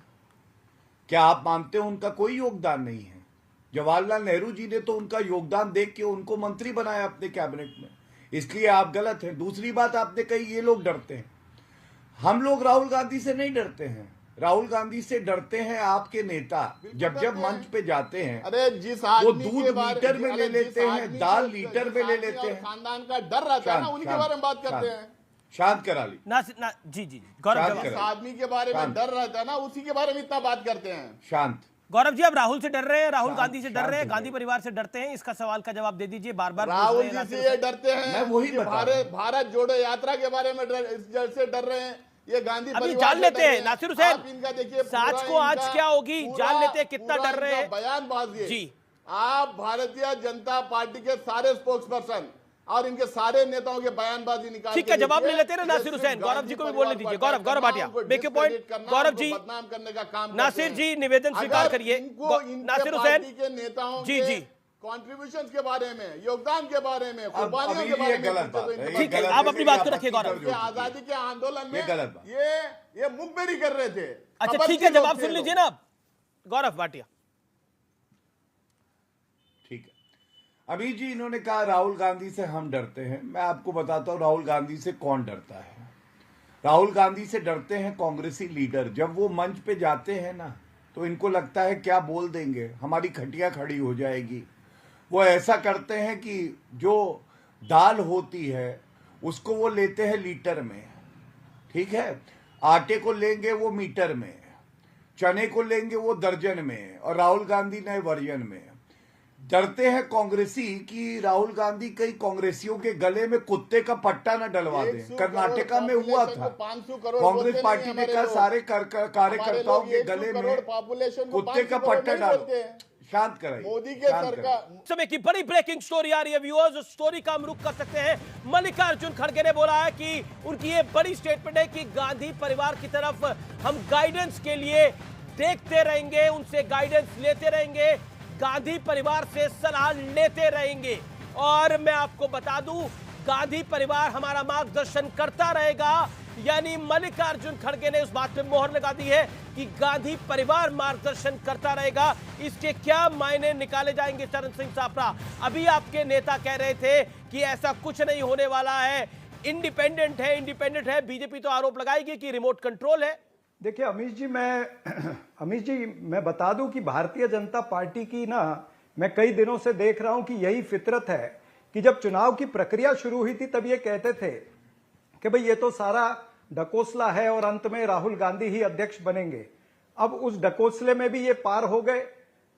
क्या आप मानते हो उनका कोई योगदान नहीं है? जवाहरलाल नेहरू जी ने तो उनका योगदान देख के उनको मंत्री बनाया अपने कैबिनेट में, इसलिए आप गलत हैं। दूसरी बात आपने कही ये लोग डरते हैं। हम लोग राहुल गांधी से नहीं डरते हैं, राहुल गांधी से डरते हैं आपके नेता। जब मंच पे जाते हैं, अरे जिस वो दूध लीटर में ले लेते हैं, दाल लीटर में ले लेते हैं। खानदान का डर रहता है ना, उन्हीं के बारे में बात करते हैं। शांत करा ली जी गौरव, जिस आदमी के बारे में डर रहता है ना, उसी के बारे में इतना बात करते हैं। शांत। गौरव जी, अब राहुल से डर रहे हैं, राहुल गांधी से डर रहे हैं, गांधी परिवार से डरते हैं, इसका सवाल का जवाब दे दीजिए। बार बार राहुल जी से ये डरते हैं, मैं वही भारत जोड़ो यात्रा के बारे में से डर रहे हैं। ये गांधी अभी जान लेते हैं नासिर हुसैन, इनका देखिए साच को आज क्या होगी, जान लेते हैं कितना डर रहे हैं। बयानबाजी जी, आप भारतीय जनता पार्टी के सारे स्पोक्स पर्सन और इनके सारे नेताओं के बयानबाजी निकाल, ठीक है, जवाब ले लेते हैं ना नासिर हुसैन। गौरव जी को भी बोलने दीजिए। Gaurav Bhatia, make your point. Gaurav ji, बदनाम करने का काम नासिर जी निवेदन स्वीकार करिए। नासिर हुसैन के नेताओं जी कॉन्ट्रीब्यूशन के बारे में, योगदान के बारे में, कुर्बानियों के बारे में, ठीक है, आप अपनी बात को रखिए। गौरव, आजादी के आंदोलन में ये मुखबिरी कर रहे थे। अच्छा ठीक है, जवाब सुन लीजिए ना आप। गौरव भाटिया, ठीक है। अभी जी इन्होंने कहा राहुल गांधी से हम डरते हैं। मैं आपको बताता हूं राहुल गांधी से कौन डरता है। राहुल गांधी से डरते हैं कांग्रेसी लीडर। जब वो मंच पे जाते हैं ना, तो इनको लगता है क्या बोल देंगे, हमारी खटिया खड़ी हो जाएगी। वो ऐसा करते हैं कि जो दाल होती है उसको वो लेते हैं लीटर में, ठीक है, आटे को लेंगे वो मीटर में, चने को लेंगे वो दर्जन में, और राहुल गांधी नए वर्जन में। डरते हैं कांग्रेसी कि राहुल गांधी कई कांग्रेसियों के गले में कुत्ते का पट्टा न डलवा दें। कर्नाटका में हुआ था, कांग्रेस पार्टी ने कहा सारे कार्यकर्ताओं के गले में कुत्ते का पट्टा डाल। शांत कराइए। मोदी के सरकार समय की बड़ी ब्रेकिंग स्टोरी आ रही है व्यूअर्स। उस स्टोरी का हम रुख कर सकते हैं। मल्लिकार्जुन खड़गे ने बोला है कि उनकी ये बड़ी स्टेटमेंट है कि गांधी परिवार की तरफ हम गाइडेंस के लिए देखते रहेंगे, उनसे गाइडेंस लेते रहेंगे, गांधी परिवार से सलाह लेते रहेंगे। और मैं आपको बता दूं, गांधी परिवार हमारा मार्गदर्शन करता रहेगा। यानी मल्लिकार्जुन खड़गे ने उस बात पे मोहर लगा दी है कि गांधी परिवार मार्गदर्शन करता रहेगा। इसके क्या मायने निकाले जाएंगे चरण सिंह सापरा? अभी आपके नेता कह रहे थे कि ऐसा कुछ नहीं होने वाला है, इंडिपेंडेंट है। बीजेपी तो आरोप लगाएगी कि रिमोट कंट्रोल है। देखिए अमीश जी, मैं बता दूं कि भारतीय जनता पार्टी की ना, मैं कई दिनों से देख रहा हूं कि यही फितरत है कि जब चुनाव की प्रक्रिया शुरू हुई थी तब ये कहते थे कि भाई ये तो सारा ढकोसला है और अंत में राहुल गांधी ही अध्यक्ष बनेंगे। अब उस ढकोसले में भी ये पार हो गए।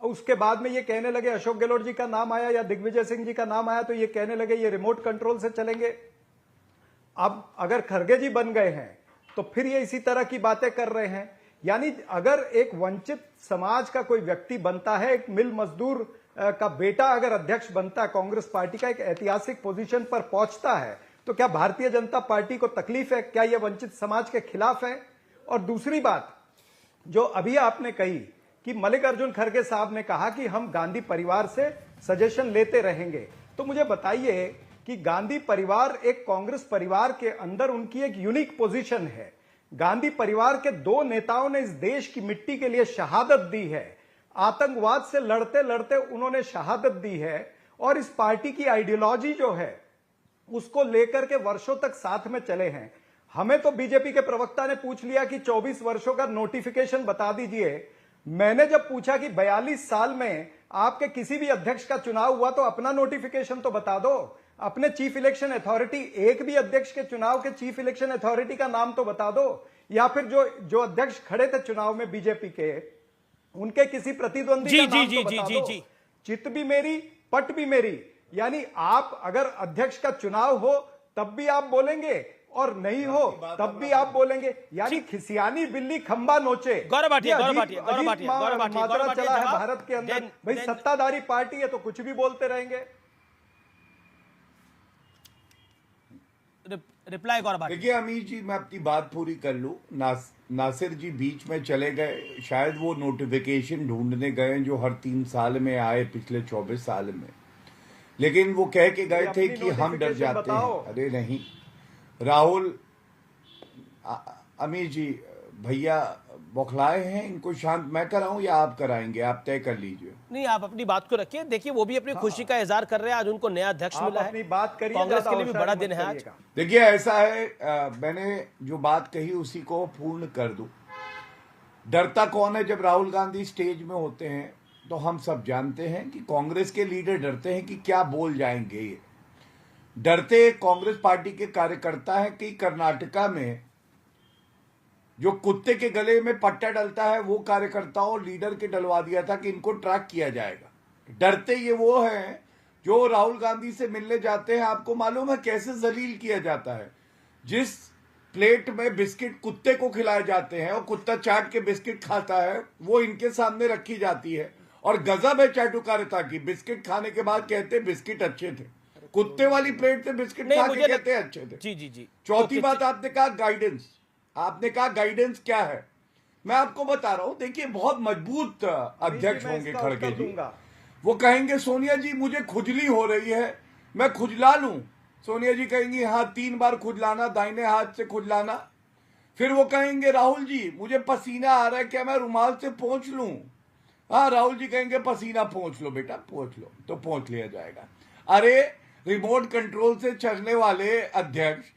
उसके बाद में ये कहने लगे, अशोक गहलोत जी का नाम आया या दिग्विजय सिंह जी का नाम आया तो ये कहने लगे ये रिमोट कंट्रोल से चलेंगे। अब अगर खड़गे जी बन गए हैं तो फिर ये इसी तरह की बातें कर रहे हैं। यानी अगर एक वंचित समाज का कोई व्यक्ति बनता है, एक मिल मजदूर का बेटा अगर अध्यक्ष बनता है, कांग्रेस पार्टी का एक ऐतिहासिक पोजीशन पर पहुंचता है, तो क्या भारतीय जनता पार्टी को तकलीफ है? क्या यह वंचित समाज के खिलाफ है? और दूसरी बात जो अभी आपने कही कि मल्लिकार्जुन खड़गे साहब ने कहा कि हम गांधी परिवार से सजेशन लेते रहेंगे, तो मुझे बताइए कि गांधी परिवार एक कांग्रेस परिवार के अंदर उनकी एक यूनिक पोजीशन है गांधी परिवार के 2 नेताओं ने इस देश की मिट्टी के लिए शहादत दी है। आतंकवाद से लड़ते लड़ते उन्होंने शहादत दी है और इस पार्टी की आइडियोलॉजी जो है उसको लेकर के वर्षों तक साथ में चले हैं। हमें तो बीजेपी के प्रवक्ता ने पूछ लिया कि 24 वर्षों का नोटिफिकेशन बता दीजिए। मैंने जब पूछा कि 42 साल में आपके किसी भी अध्यक्ष का चुनाव हुआ तो अपना नोटिफिकेशन तो बता दो, अपने चीफ इलेक्शन अथॉरिटी, एक भी अध्यक्ष के चुनाव के चीफ इलेक्शन अथॉरिटी का नाम तो बता दो, या फिर जो अध्यक्ष खड़े थे चुनाव में बीजेपी के, उनके किसी प्रतिद्वंदी का नाम तो बता दो। चित भी मेरी पट भी मेरी, यानी आप अगर अध्यक्ष का चुनाव हो तब भी आप बोलेंगे और नहीं हो तब भी आप बोलेंगे, यानी खिसियानी बिल्ली खंबा नोचे। गौरव भाटिया माजरा चला है भारत के अंदर। भाई सत्ताधारी पार्टी है तो कुछ भी बोलते रहेंगे। रिप्लाई गौरव भाटिया। देखिए अमीर जी, मैं अपनी बात पूरी कर लूं। नासिर जी बीच में चले गए, शायद वो नोटिफिकेशन ढूंढने गए जो हर 3 साल में आए पिछले 24 साल में, लेकिन वो कह के गए थे कि हम डर जाते हैं। अरे नहीं राहुल, अमीर जी भैया बौखलाए हैं, इनको शांत मैं कराऊं या आप कराएंगे? आप तय कर लीजिए। नहीं, आप अपनी बात को रखिए। देखिए वो भी अपनी खुशी का इजहार कर रहे हैं, आज उनको नया अध्यक्ष मिला है। अपनी बात करिए, कांग्रेस के लिए भी बड़ा दिन है आज। देखिए ऐसा है, मैंने जो बात कही उसी को पूर्ण कर दूं। डरता कौन है? जब राहुल गांधी स्टेज में होते हैं तो हम सब जानते हैं कि कांग्रेस के लीडर डरते हैं कि क्या बोल जाएंगे। ये डरते कांग्रेस पार्टी के कार्यकर्ता है कि कर्नाटका में जो कुत्ते के गले में पट्टा डलता है वो कार्यकर्ताओं लीडर के डलवा दिया था कि इनको ट्रैक किया जाएगा। डरते ये वो हैं जो राहुल गांधी से मिलने जाते हैं। आपको मालूम है कैसे जलील किया जाता है? जिस प्लेट में बिस्किट कुत्ते को खिलाए जाते हैं और कुत्ता चाट के बिस्किट खाता है, वो इनके सामने रखी जाती है। और गजब है चाटुकारिता की, बिस्किट खाने के बाद कहते बिस्किट अच्छे थे। कुत्ते वाली प्लेट से बिस्किट खा के कहते अच्छे थे। जी। चौथी बात आपने कहा गाइडेंस। आपने कहा गाइडेंस क्या है? मैं आपको बता रहा हूं। देखिए बहुत मजबूत अध्यक्ष होंगे खड़गे जी। वो कहेंगे सोनिया जी मुझे खुजली हो रही है, मैं खुजला लूं। सोनिया जी कहेंगी हाँ 3 बार खुजलाना, दाहिने हाथ से खुजलाना। फिर वो कहेंगे राहुल जी मुझे पसीना आ रहा है, क्या मैं रुमाल से पोंछ लूं? हाँ राहुल जी कहेंगे पसीना पोंछ लो बेटा, पोंछ लो, तो पोंछ लिया जाएगा। अरे रिमोट कंट्रोल से चलने वाले अध्यक्ष,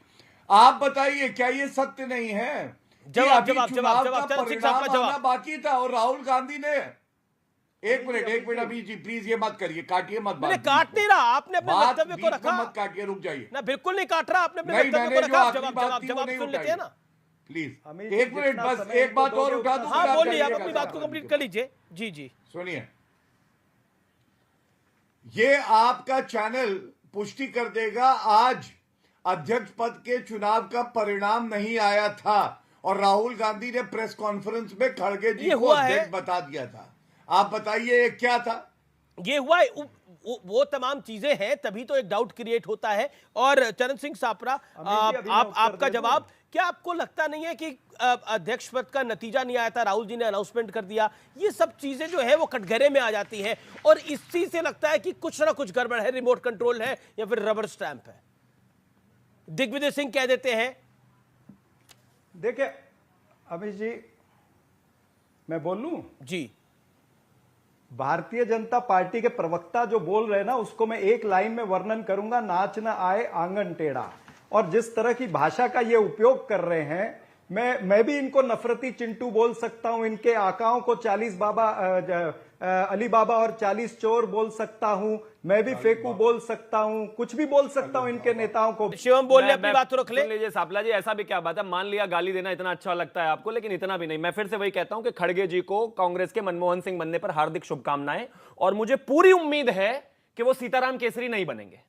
आप बताइए क्या ये सत्य नहीं है? जवाब बाकी था और राहुल गांधी ने एक मिनट अभी जी प्लीज ये मत करिए, काटिए मत। मैंने काट नहीं रहा, आपने अपने वक्तव्य को रखा। मत काटिए, रुक जाइए ना, बिल्कुल नहीं काट रहा, आपने अपने वक्तव्य को रखा। जवाब सुन लेते हैं ना प्लीज। एक मिनट बस, एक बात और उठा दूं। हाँ बोलिए, आप अपनी बात को कंप्लीट कर लीजिए। जी सुनिए, ये आपका चैनल पुष्टि कर देगा आज अध्यक्ष पद के चुनाव का परिणाम नहीं आया था और राहुल गांधी ने प्रेस कॉन्फ्रेंस में खड़गे जी को अध्यक्ष बता दिया था। आप बताइए क्या था? ये हुआ है, वो तमाम चीजें हैं, तभी तो एक डाउट क्रिएट होता है। और चरण सिंह सापरा, आपका जवाब, क्या आपको लगता नहीं है कि अध्यक्ष पद का नतीजा नहीं आया था, राहुल जी ने अनाउंसमेंट कर दिया, ये सब चीजें जो है वो कटघरे में आ जाती हैं और इसी से लगता है कि कुछ ना कुछ गड़बड़ है, रिमोट कंट्रोल है या फिर रबर स्टैंप है? दिग्विजय सिंह कह देते हैं। देखिए अमित जी, मैं बोलूं जी। भारतीय जनता पार्टी के प्रवक्ता जो बोल रहे हैं ना, उसको मैं एक लाइन में वर्णन करूंगा, नाच न आए आंगन टेढ़ा। और जिस तरह की भाषा का ये उपयोग कर रहे हैं, मैं भी इनको नफरती चिंटू बोल सकता हूं, इनके आकाओं को 40 बाबा अली बाबा और 40 चोर बोल सकता हूं, मैं भी फेकू बोल सकता हूं, कुछ भी बोल सकता हूं इनके नेताओं को। शिवम बोल ले, अपनी बात तो रख ले। सुन लीजिए सापला जी, ऐसा भी क्या बात है? मान लिया गाली देना इतना अच्छा लगता है आपको, लेकिन इतना भी नहीं। मैं फिर से वही कहता हूं कि खड़गे जी को कांग्रेस के मनमोहन सिंह बनने पर हार्दिक शुभकामनाएं, और मुझे पूरी उम्मीद है कि वो सीताराम केसरी नहीं बनेंगे।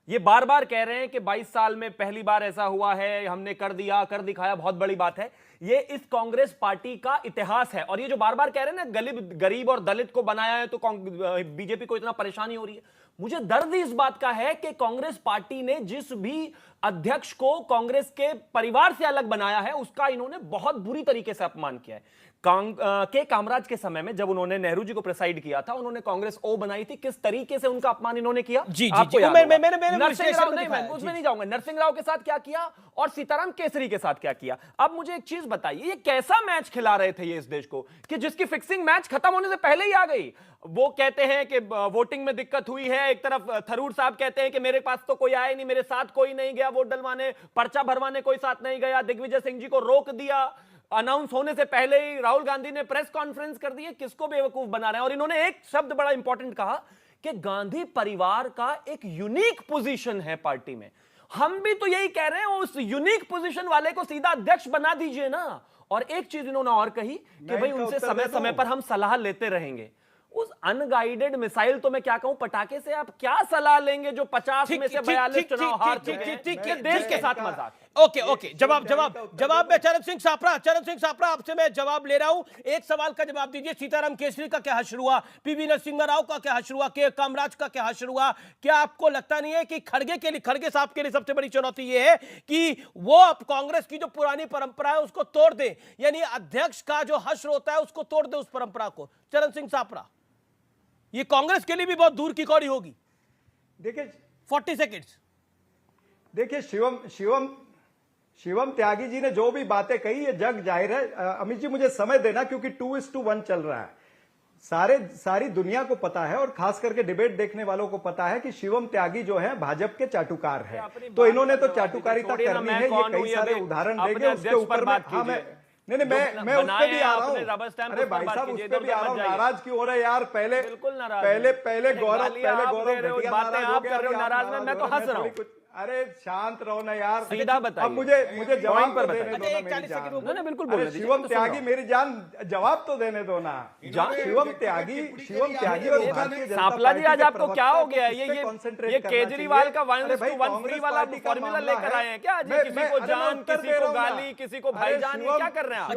ये बार बार कह रहे हैं कि 22 साल में पहली बार ऐसा हुआ है, हमने कर दिया, कर दिखाया, बहुत बड़ी बात है। ये इस कांग्रेस पार्टी का इतिहास है। और ये जो बार बार कह रहे हैं ना गरीब और दलित को बनाया है तो बीजेपी को इतना परेशानी हो रही है, मुझे दर्द इस बात का है कि कांग्रेस पार्टी ने जिस भी अध्यक्ष को कांग्रेस के परिवार से अलग बनाया है उसका इन्होंने बहुत बुरी तरीके से अपमान किया है। के कामराज के समय में जब उन्होंने नेहरू जी को प्रेसाइड किया था, उन्होंने कांग्रेस ओ बनाई थी, किस तरीके से उनका अपमान इन्होंने किया आपको याद होगा। नरसिंह राव, नहीं मैं उसमें नहीं जाऊंगा, नरसिंह राव के साथ क्या किया और सीताराम केसरी के साथ क्या किया। अब मुझे एक चीज बताइए, ये कैसा मैच खिला रहे थे ये इस देश को कि जिसकी फिक्सिंग मैच खत्म होने से पहले ही आ गई। वो कहते हैं कि वोटिंग में दिक्कत हुई है, एक तरफ थरूर साहब कहते हैं कि मेरे पास तो कोई आया नहीं, मेरे साथ कोई नहीं गया वोट डलवाने, पर्चा भरवाने कोई साथ नहीं गया, दिग्विजय सिंह जी को रोक दिया, अनाउंस होने से पहले ही राहुल गांधी ने प्रेस कॉन्फ्रेंस कर दी। किसको बेवकूफ बना रहे हैं। और इन्होंने एक शब्द बड़ा इंपॉर्टेंट कहा कि गांधी परिवार का एक यूनिक पोजीशन है पार्टी में। हम भी तो यही कह रहे हैं, उस यूनिक पोजीशन वाले को सीधा अध्यक्ष बना दीजिए ना। और एक चीज इन्होंने और कही कि भाई उनसे समय समय पर हम सलाह लेते रहेंगे। उस अनगाइडेड मिसाइल तो मैं क्या कहूं, पटाखे से आप क्या सलाह लेंगे जो 50 में से 42 चुनाव हार चुके हैं। देश के साथ मजाक। ओके जवाब मैं चरण सिंह सापरा आपसे मैं जवाब ले रहा हूं। एक सवाल का जवाब दीजिए, सीताराम केसरी का क्या हश्र हुआ, पीवी नरसिम्हा राव का क्या हश्र हुआ, के कामराज का क्या हश्र हुआ। क्या आपको लगता नहीं है कि खड़गे साहब के लिए सबसे बड़ी चुनौती यह है कि वो अब कांग्रेस की जो पुरानी परंपरा है उसको तोड़ दे, यानी अध्यक्ष का जो हश्र होता है उसको तोड़ दे, उस परंपरा को। चरण सिंह सापरा, ये कांग्रेस के लिए भी बहुत दूर की कौड़ी होगी। देखिए 40 सेकंड्स। देखिए शिवम त्यागी जी ने जो भी बातें कही ये जग जाहिर है। अमित जी मुझे समय देना, क्योंकि 2:1 चल रहा है। सारी दुनिया को पता है और खास करके डिबेट देखने वालों को पता है कि शिवम त्यागी जो है भाजपा के चाटुकार है। तो इन्होंने तो चाटुकारिता करनी है, ये कई सारे उदाहरण देंगे उसके ऊपर। नहीं मैं उस पे भी आ रहा हूँ। अरे भाई साहब उस पे भी आ रहा हूँ। नाराज क्यों हो रहे यार? पहले गौरव आप कर रहे हो नाराज में, मैं तो हंस रहा हूँ। अरे शांत रहो ना यार, सीधा बताइए। अब मुझे जवाब पर देने दो ना मेरी जान। बिल्कुल बोल शिवम त्यागी मेरी जान, जवाब तो देने दो ना। शिवम त्यागी और भारतीय जनता सापला जी आज आपको क्या हो गया? ये केजरीवाल का 1:1 फ्री वाला फॉर्मूला लेकर आए हैं क्या? किसी को जान, किसी को गाली, किसी को भाईजान, ये क्या कर रहे हैं आप?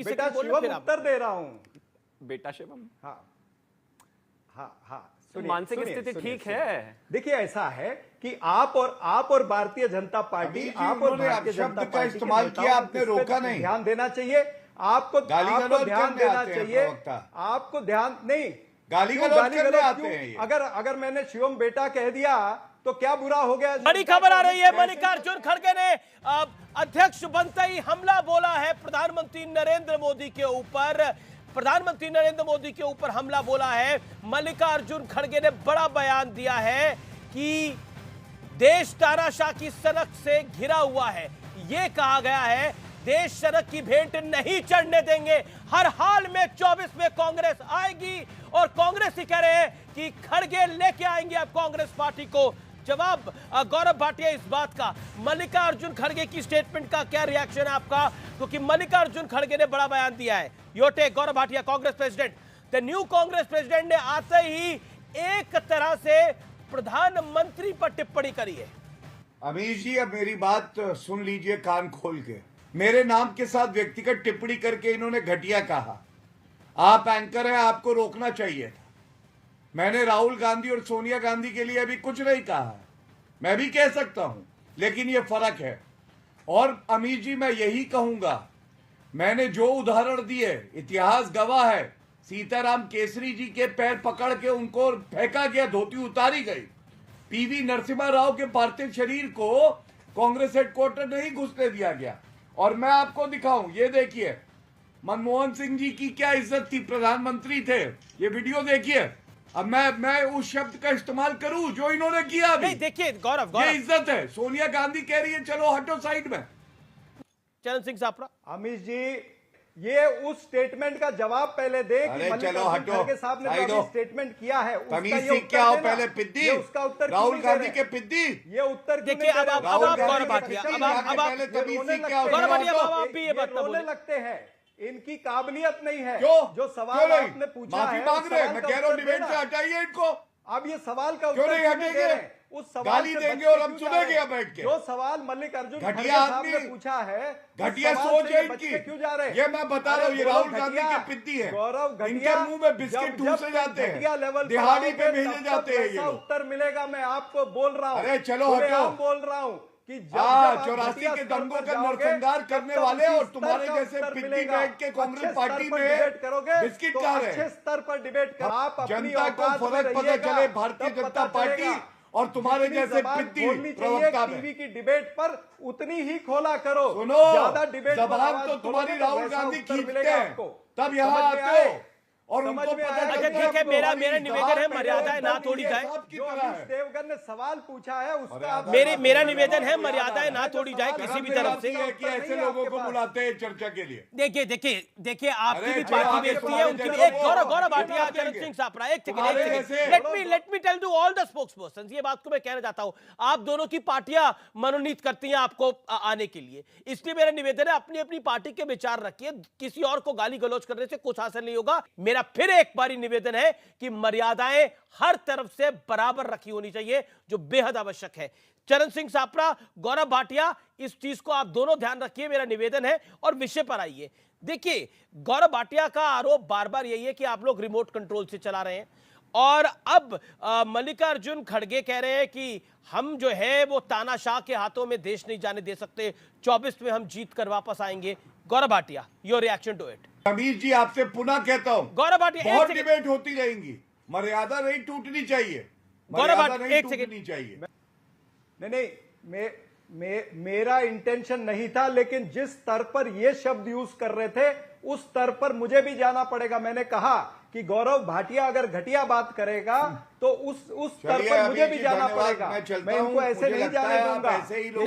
बेटा शिवम उत्तर दे रहा हूँ। बेटा शिवम, हाँ मानसिक स्थिति ठीक है। देखिए ऐसा है कि आप और भारतीय जनता पार्टी, आप और भारतीय जनता पार्टी इस्तेमाल किया, आपने रोका नहीं। ध्यान देना चाहिए आपको ध्यान देना चाहिए आपको ध्यान नहीं। गाली गलौज आते हैं। अगर मैंने शिवम बेटा कह दिया तो क्या बुरा हो गया? बड़ी खबर आ रही है, मल्लिकार्जुन खड़गे ने अध्यक्ष बनते ही हमला बोला है प्रधानमंत्री नरेंद्र मोदी के ऊपर। प्रधानमंत्री नरेंद्र मोदी के ऊपर हमला बोला है। मल्लिकार्जुन खड़गे ने बड़ा बयान दिया है कि देश तानाशाह की सनक से घिरा हुआ है। यह कहा गया है देश सनक की भेंट नहीं चढ़ने देंगे, हर हाल में 24 में कांग्रेस आएगी। और कांग्रेस ही कह रहे हैं कि खड़गे लेके आएंगे अब कांग्रेस पार्टी को। जवाब गौरव भाटिया इस बात का, मल्लिकार्जुन खड़गे की स्टेटमेंट का क्या रिएक्शन है आपका? क्योंकि मल्लिकार्जुन खड़गे ने बड़ा बयान दिया है। योटे Gaurav Bhatia, Congress president, the new Congress president ने आते ही एक तरह से प्रधानमंत्री पर टिप्पणी करी है। अमीर जी अब मेरी बात सुन लीजिए कान खोल के। मेरे नाम के साथ व्यक्तिगत टिप्पणी करके इन्होंने घटिया कहा। आप एंकर हैं, आपको रोकना चाहिए था। मैंने राहुल गांधी और सोनिया गांधी के लिए अभी कुछ नहीं कहा, मैं भी कह सकता हूं, लेकिन यह फर्क है। और अमीर जी मैं यही कहूंगा, मैंने जो उदाहरण दिए इतिहास गवाह है। सीताराम केसरी जी के पैर पकड़ के उनको फेंका गया, धोती उतारी गई। पीवी नरसिम्हा राव के पार्थिव शरीर को कांग्रेस हेडक्वार्टर नहीं घुसने दिया गया। और मैं आपको दिखाऊं, ये देखिए मनमोहन सिंह जी की क्या इज्जत थी, प्रधानमंत्री थे। ये वीडियो देखिए। अब मैं उस शब्द का इस्तेमाल करूं जो इन्होंने किया अभी? नहीं देखिए गौरव, ये इज्जत है। सोनिया गांधी कह रही है चलो हटो साइड में। चरण सिंह सापरा, अमित जी ये उस स्टेटमेंट का जवाब पहले दे कि चलो हटो के साहब ने जो स्टेटमेंट किया है उसका ये क्या हो पहले पिद्दी, उसका उत्तर राहुल गांधी के पिद्दी, ये उत्तर देखिए। अब गौरव भाटिया, रोने लगते हैं, इनकी काबिलियत नहीं है। जो सवाल आपने पूछा माफी मांग रहे हैं, मैं कह रहा हूं डिबेट से हटाइए इनको। अब ये सवाल का क्यों नहीं हटेंगे? उस सवाल गाली देंगे और हम सुनेंगे अब बैठ के। जो सवाल मल्लिकार्जुन घटिया साहब ने पूछा है, घटिया सोच है इनकी। क्यों जा रहे हैं? ये मैं बता रहा हूँ, ये राहुल गांधी की पिद्दी है। गौरव इनके मुंह में बिस्किट ठूसे जाते हैं, दिहाड़ी पे भेजे जाते हैं ये लोग। उत्तर मिलेगा, मैं आपको बोल रहा हूँ। अरे चलो हटो, बोल रहा हूँ कि जब 84 के दंगों का नरसंहार करने वाले और तुम्हारे जैसे पिट्टी बैठ के कांग्रेस पार्टी में करोगे, बिस्किट खा रहे अच्छे स्तर पर डिबेट करो। आप अपनी जनता को औकात में फर्क पता रहिएगा, चले भारतीय तब जनता पता पार्टी चलेगा। और तुम्हारे जितनी जैसे जबान पिट्टी बोलनी चाहिए प्रवक्ता में। टीवी की डिबेट पर उतनी ही खोला करो। सुनो, ज्यादा डिबेट पर जबान आवाज तो तुम्हारी खोलोगे तो राहुल वैसा गांधी उत्तर खींचते मिलेगा हैं, आपको। तब यहाँ समझ में आते आए? हो और उनको समझ में पता आया? चलता अच्छा, ठीक है, मेरा निवेदन है, मर्यादाएं ना तोड़ी जाए। जो अमीश देवगन ने सवाल पूछा है उसका मेरा निवेदन है, मर्यादाएं ना तोड़ी जाए किसी भी तरफ से। कि ऐसे लोगों को बुलाते हैं चर्चा के लिए। देखिए आपकी अरे भी जो पार्टी आगे बेचती है तुम्हारे उनकी जैसे एक वो गौरव भाटिया, क्यों चरण सिंह सापरा, एक तुम्हारे जैसे- let me tell to all the spokesperson, ये बात को मैं कहना चाहता हूं, आप दोनों की पार्टियां मनोनीत करती हैं आपको आने के लिए, इसलिए मेरा निवेदन है अपनी अपनी पार्टी के विचार रखिए, किसी और को गाली गलौज करने से कुछ हासिल नहीं होगा। मेरा फिर एक बारी निवेदन है कि मर्यादाएं हर तरफ से बराबर रखी होनी चाहिए, जो बेहद आवश्यक है। चरण सिंह सापरा, गौरव भाटिया, इस चीज को आप दोनों ध्यान रखिए, मेरा निवेदन है। और विषय पर आइए। देखिए, गौरव भाटिया का आरोप बार बार यही है कि आप लोग रिमोट कंट्रोल से चला रहे हैं, और अब मल्लिकार्जुन खड़गे कह रहे हैं कि हम जो है वो तानाशाह के हाथों में देश नहीं जाने दे सकते, 24 में हम जीत कर वापस आएंगे। Gaurav Bhatia, your reaction to it. Amir ji, आपसे पुनः कहता हूं, गौरव भाटिया, बहुत डिबेट होती रहेंगी, मर्यादा नहीं टूटनी चाहिए। गौरव भाटिया, नहीं एक सेकंड टूटनी चाहिए। नहीं, मेरा इंटेंशन नहीं था, लेकिन जिस स्तर पर ये शब्द यूज कर रहे थे उस स्तर पर मुझे भी जाना पड़ेगा। मैंने कहा कि गौरव भाटिया अगर घटिया बात करेगा तो उस स्तर पर मुझे भी जाना पड़ेगा। मैं इनको ऐसे नहीं जाने दूंगा,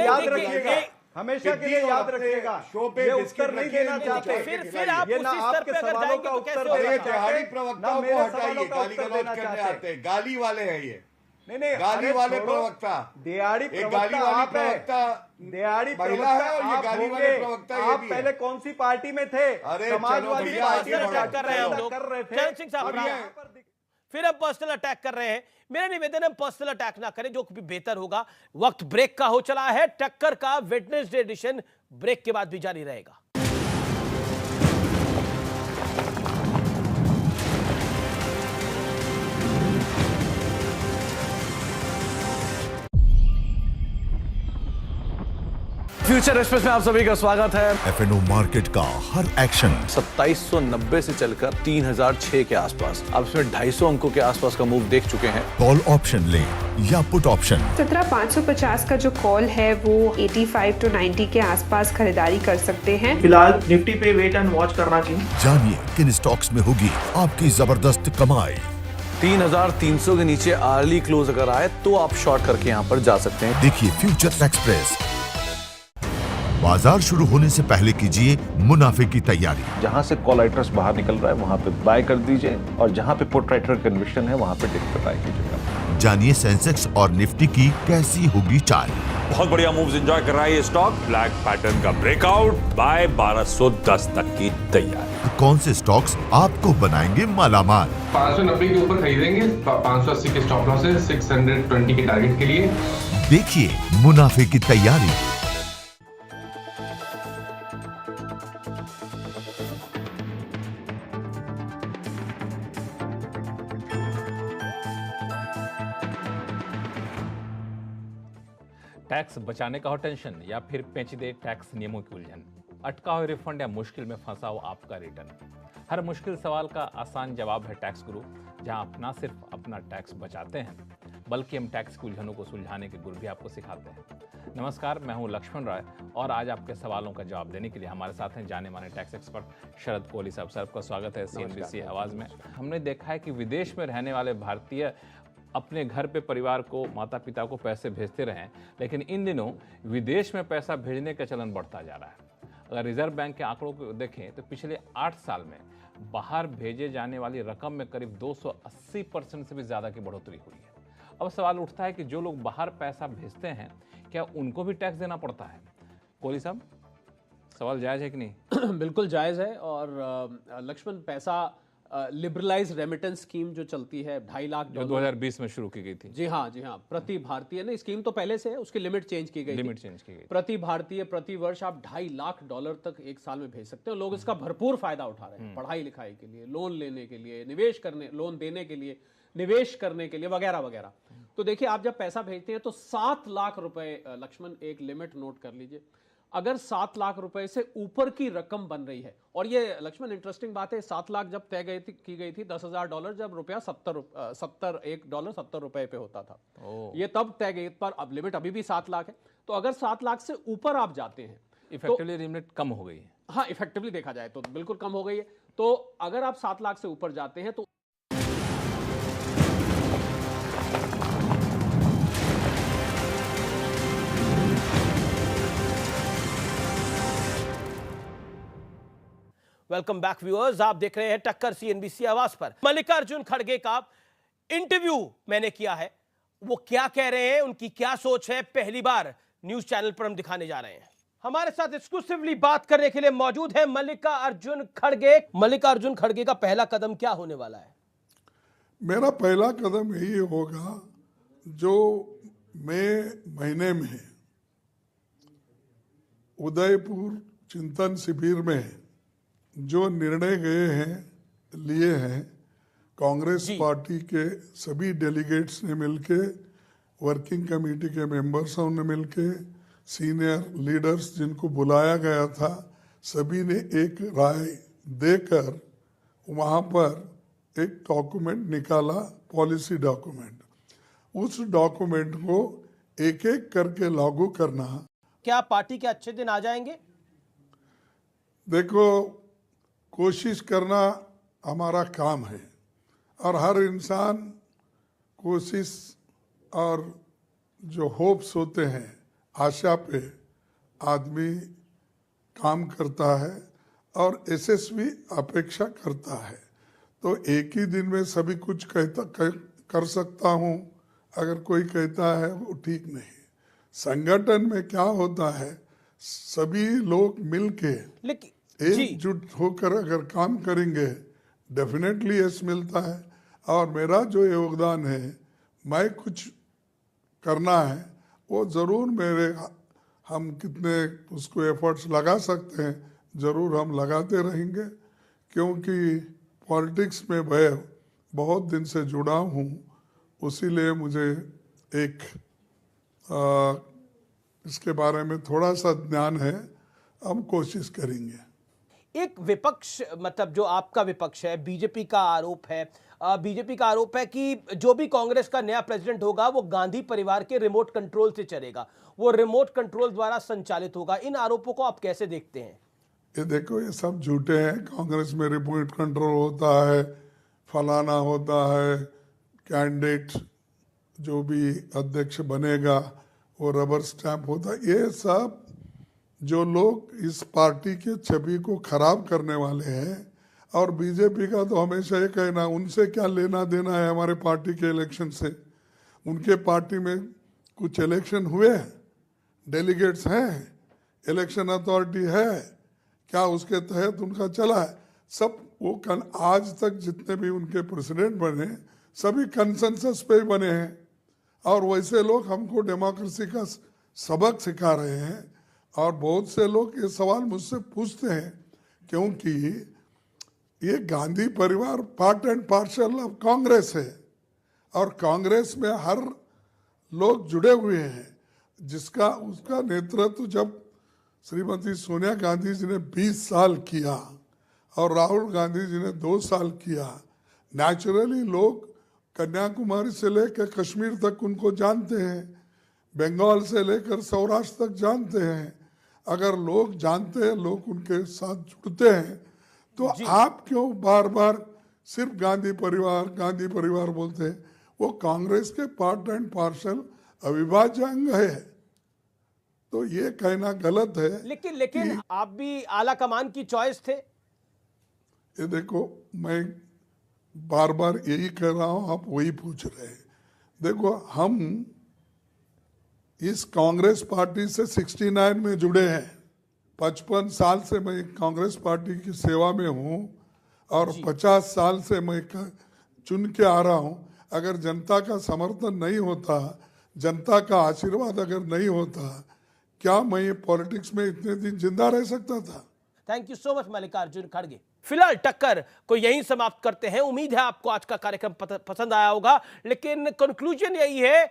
याद रखिएगा, हमेशा के लिए याद रखिएगा। शो पे ये उत्तर नहीं देना चाहते, फिर आप ये ना उसी स्तर आपके पे अगर सवालों जाएंगे का तो उत्तर कैसे देना होगा? दिहाड़ी चाहते, प्रवक्ताओं ना को मेरे हटाइए, सवालों का गाली उत्तर गलौज देना करने चाहते। आते हैं, गाली वाले हैं ये। नहीं, गाली अरे वाले छोड़ो, प्रवक्ता, दिहाड़ी एक प्रवक्ता गाली वाली आप हैं। प्रवक्ता दिहाड़ी महिला है और ये आप गाली होंगे। वाले प्रवक्ता ये आप भी पहले है। कौन सी पार्टी में थे? अरे समाजवादी चलो पार्टी भैया, में अटैक कर रहे हैं हम लोग। कर रहे चरण सिंह साहब, थे। फिर हम पर्सनल अटैक कर रहे हैं। मेरा निवेदन है पर्सनल अटैक ना करें, जो भी बेहतर होगा। वक्त ब्रेक का हो चला है, टक्कर का वेडनेसडे एडिशन ब्रेक के बाद भी जारी रहेगा। फ्यूचर एक्सप्रेस में आप सभी का स्वागत है। FNO मार्केट का हर एक्शन 2790 से चलकर 3006 के आसपास, अब इसमें 250 अंकों के आसपास का मूव देख चुके हैं। कॉल ऑप्शन ले या पुट ऑप्शन। 17550 का जो कॉल है वो 85 to 90 के आसपास खरीदारी कर सकते हैं। फिलहाल निफ्टी पे वेट एंड वॉच करना चाहिए। जानिए किन स्टॉक्स में होगी आपकी जबरदस्त कमाई। 3300 के नीचे अर्ली क्लोज अगर आए तो आप शॉर्ट करके यहाँ पर जा सकते हैं। देखिए फ्यूचर एक्सप्रेस। बाजार शुरू होने से पहले कीजिए मुनाफे की तैयारी। जहाँ से कॉल राइटर्स बाहर निकल रहा है वहाँ पे बाय कर दीजिए, और जहाँ पे पुट राइटर कन्विक्शन है वहाँ पे डिप पे बाय कीजिएगा। जानिए सेंसेक्स और निफ्टी की कैसी होगी चाल। बहुत बढ़िया मूव्स एंजॉय कर रहा है ये स्टॉक। ब्लैक पैटर्न का ब्रेकआउट, बाय 1210 तक की तैयारी। तो कौन से स्टॉक्स आपको बनाएंगे मालामाल? 590 के ऊपर खरीदेंगे, 580 के स्टॉप लॉस है, 620 के टारगेट के लिए। देखिए मुनाफे की तैयारी। टैक्स बचाने का हो टेंशन, या फिर पेचीदे टैक्स नियमों की उलझन, अटका हो रिफंड या मुश्किल में फंसा हो आपका रिटर्न। हर मुश्किल सवाल का आसान जवाब है टैक्स गुरु, जहां आप ना सिर्फ अपना टैक्स बचाते हैं बल्कि हम टैक्स की उलझनों को सुलझाने के गुर भी आपको सिखाते हैं। नमस्कार, मैं हूं लक्ष्मण राय, और आज आपके सवालों का जवाब देने के लिए हमारे साथ हैं जाने माने टैक्स एक्सपर्ट शरद कोहली साहब। सर, आपका स्वागत है CNBC आवाज़ में। हमने देखा है कि विदेश में रहने वाले भारतीय अपने घर पे परिवार को, माता पिता को पैसे भेजते रहें, लेकिन इन दिनों विदेश में पैसा भेजने का चलन बढ़ता जा रहा है। अगर रिजर्व बैंक के आंकड़ों को देखें तो पिछले 8 साल में बाहर भेजे जाने वाली रकम में करीब 280% से भी ज़्यादा की बढ़ोतरी हुई है। अब सवाल उठता है कि जो लोग बाहर पैसा भेजते हैं क्या उनको भी टैक्स देना पड़ता है? कोहली साहब, सवाल जायज़ है कि नहीं? बिल्कुल जायज़ है। और लक्ष्मण, पैसा लिबरलाइज रेमिटेंस स्कीम जो चलती है 2.5 लाख जो 2020 में शुरू की गई थी। जी हाँ, प्रति भारतीय, नहीं स्कीम तो पहले से है, उसकी लिमिट चेंज की गई। प्रति भारतीय प्रति वर्ष आप $2.5 लाख तक एक साल में भेज सकते हैं। लोग इसका भरपूर फायदा उठा रहे हैं, पढ़ाई लिखाई के लिए, लोन लेने के लिए, निवेश करने, लोन देने के लिए, निवेश करने के लिए, वगैरह वगैरह। तो देखिए, आप जब पैसा भेजते हैं तो 7 लाख रुपए, लक्ष्मण एक लिमिट नोट कर लीजिए, अगर 7 लाख रुपए से ऊपर की रकम बन रही है, और ये लक्ष्मण इंटरेस्टिंग बात है, 7 लाख जब तय की गई थी $10,000 जब रुपया 1 डॉलर 70 रुपए पे होता था, ये तब तय गई, पर अब लिमिट अभी भी 7 लाख है। तो अगर 7 लाख से ऊपर आप जाते हैं, इफेक्टिवली लिमिट कम हो गई है। हाँ, इफेक्टिवली देखा जाए तो बिल्कुल कम हो गई है। तो अगर आप 7 लाख से ऊपर जाते हैं तो वेलकम बैक व्यूअर्स, आप देख रहे हैं टक्कर CNBC आवाज पर। मल्लिकार्जुन खड़गे का इंटरव्यू मैंने किया है, वो क्या कह रहे हैं, उनकी क्या सोच है, पहली बार न्यूज चैनल पर हम दिखाने जा रहे हैं। हमारे साथ एक्सक्लूसिवली बात करने के लिए मौजूद है मल्लिकार्जुन खड़गे। मल्लिकार्जुन खड़गे का पहला कदम क्या होने वाला है? मेरा पहला कदम यही होगा, जो मई महीने में उदयपुर चिंतन शिविर में जो निर्णय लिए हैं कांग्रेस पार्टी के सभी डेलीगेट्स ने मिलके, वर्किंग कमेटी के मेंबर्सों ने मिलके, सीनियर लीडर्स जिनको बुलाया गया था, सभी ने एक राय देकर वहाँ पर एक डॉक्यूमेंट निकाला, पॉलिसी डॉक्यूमेंट। उस डॉक्यूमेंट को एक एक करके लागू करना। क्या पार्टी के अच्छे दिन आ जाएंगे? देखो, कोशिश करना हमारा काम है और हर इंसान कोशिश और जो होप्स होते हैं, आशा पे आदमी काम करता है और यशस्वी अपेक्षा करता है। तो एक ही दिन में सभी कुछ कर सकता हूँ अगर कोई कहता है, वो ठीक नहीं। संगठन में क्या होता है, सभी लोग मिलके एकजुट होकर अगर काम करेंगे, डेफिनेटली यश मिलता है। और मेरा जो योगदान है, मैं कुछ करना है, वो ज़रूर हम कितने उसको एफर्ट्स लगा सकते हैं, ज़रूर हम लगाते रहेंगे, क्योंकि पॉलिटिक्स में मैं बहुत दिन से जुड़ा हूँ, उसीलिए मुझे एक इसके बारे में थोड़ा सा ज्ञान है। हम कोशिश करेंगे। एक विपक्ष, मतलब जो आपका विपक्ष है, बीजेपी का आरोप है कि जो भी कांग्रेस का नया प्रेसिडेंट होगा वो गांधी परिवार के रिमोट कंट्रोल से चलेगा, वो रिमोट कंट्रोल द्वारा संचालित होगा। इन आरोपों को आप कैसे देखते हैं? ये देखो, ये सब झूठे हैं। कांग्रेस में रिमोट कंट्रोल होता है, फलाना होता है, कैंडिडेट जो भी अध्यक्ष बनेगा वो रबर स्टैंप होता है। ये सब जो लोग इस पार्टी के छवि को खराब करने वाले हैं, और बीजेपी का तो हमेशा ये कहना, उनसे क्या लेना देना है हमारे पार्टी के इलेक्शन से। उनके पार्टी में कुछ इलेक्शन हुए, डेलीगेट्स हैं, इलेक्शन अथॉरिटी है, क्या उसके तहत उनका चला है? सब वो आज तक जितने भी उनके प्रेसिडेंट बने, सभी कंसेंसस पे बने हैं। और वैसे लोग हमको डेमोक्रेसी का सबक सिखा रहे हैं। और बहुत से लोग ये सवाल मुझसे पूछते हैं, क्योंकि ये गांधी परिवार part and parcel of Congress है, और कांग्रेस में हर लोग जुड़े हुए हैं, जिसका उसका नेतृत्व जब श्रीमती सोनिया गांधी जी ने 20 साल किया और राहुल गांधी जी ने 2 साल किया, नेचुरली लोग कन्याकुमारी से लेकर कश्मीर तक उनको जानते हैं, बंगाल से लेकर सौराष्ट्र तक जानते हैं। अगर लोग जानते हैं, लोग उनके साथ जुड़ते हैं, तो आप क्यों बार बार सिर्फ गांधी परिवार बोलते हैं? वो कांग्रेस के पार्ट एंड पार्सल अविभाज्य अंग है। तो ये कहना गलत है। लेकिन आप भी आला कमान की चॉइस थे। ये देखो, मैं बार बार यही कह रहा हूं, आप वही पूछ रहे हैं। देखो, हम इस कांग्रेस पार्टी से 69 में जुड़े हैं। 55 साल से मैं कांग्रेस पार्टी की सेवा में हूं और 50 साल से मैं चुन के आ रहा हूं। अगर जनता का समर्थन नहीं होता, जनता का आशीर्वाद अगर नहीं होता, क्या मैं ये पॉलिटिक्स में इतने दिन जिंदा रह सकता था? Thank you so much Mallikarjun खड़गे। फिलहाल टक्कर को यहीं समाप्त करते हैं। उम्मीद है आपको आज का कार्यक्रम पसंद आया होगा, लेकिन कंक्लूजन यही है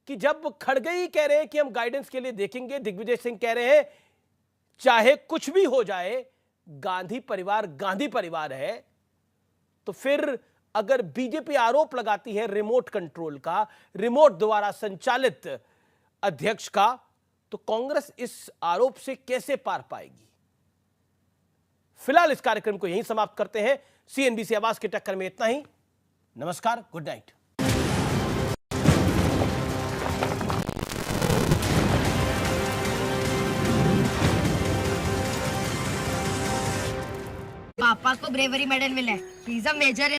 कि जब खड़गे ही कह रहे हैं कि हम गाइडेंस के लिए देखेंगे, दिग्विजय सिंह कह रहे हैं चाहे कुछ भी हो जाए गांधी परिवार है, तो फिर अगर बीजेपी आरोप लगाती है रिमोट कंट्रोल का, रिमोट द्वारा संचालित अध्यक्ष का, तो कांग्रेस इस आरोप से कैसे पार पाएगी? फिलहाल इस कार्यक्रम को यहीं समाप्त करते हैं। सीएनबीसी आवाज की टक्कर में इतना ही। नमस्कार, गुड नाइट। पापा को ब्रेवरी मेडल मिला है। He is a major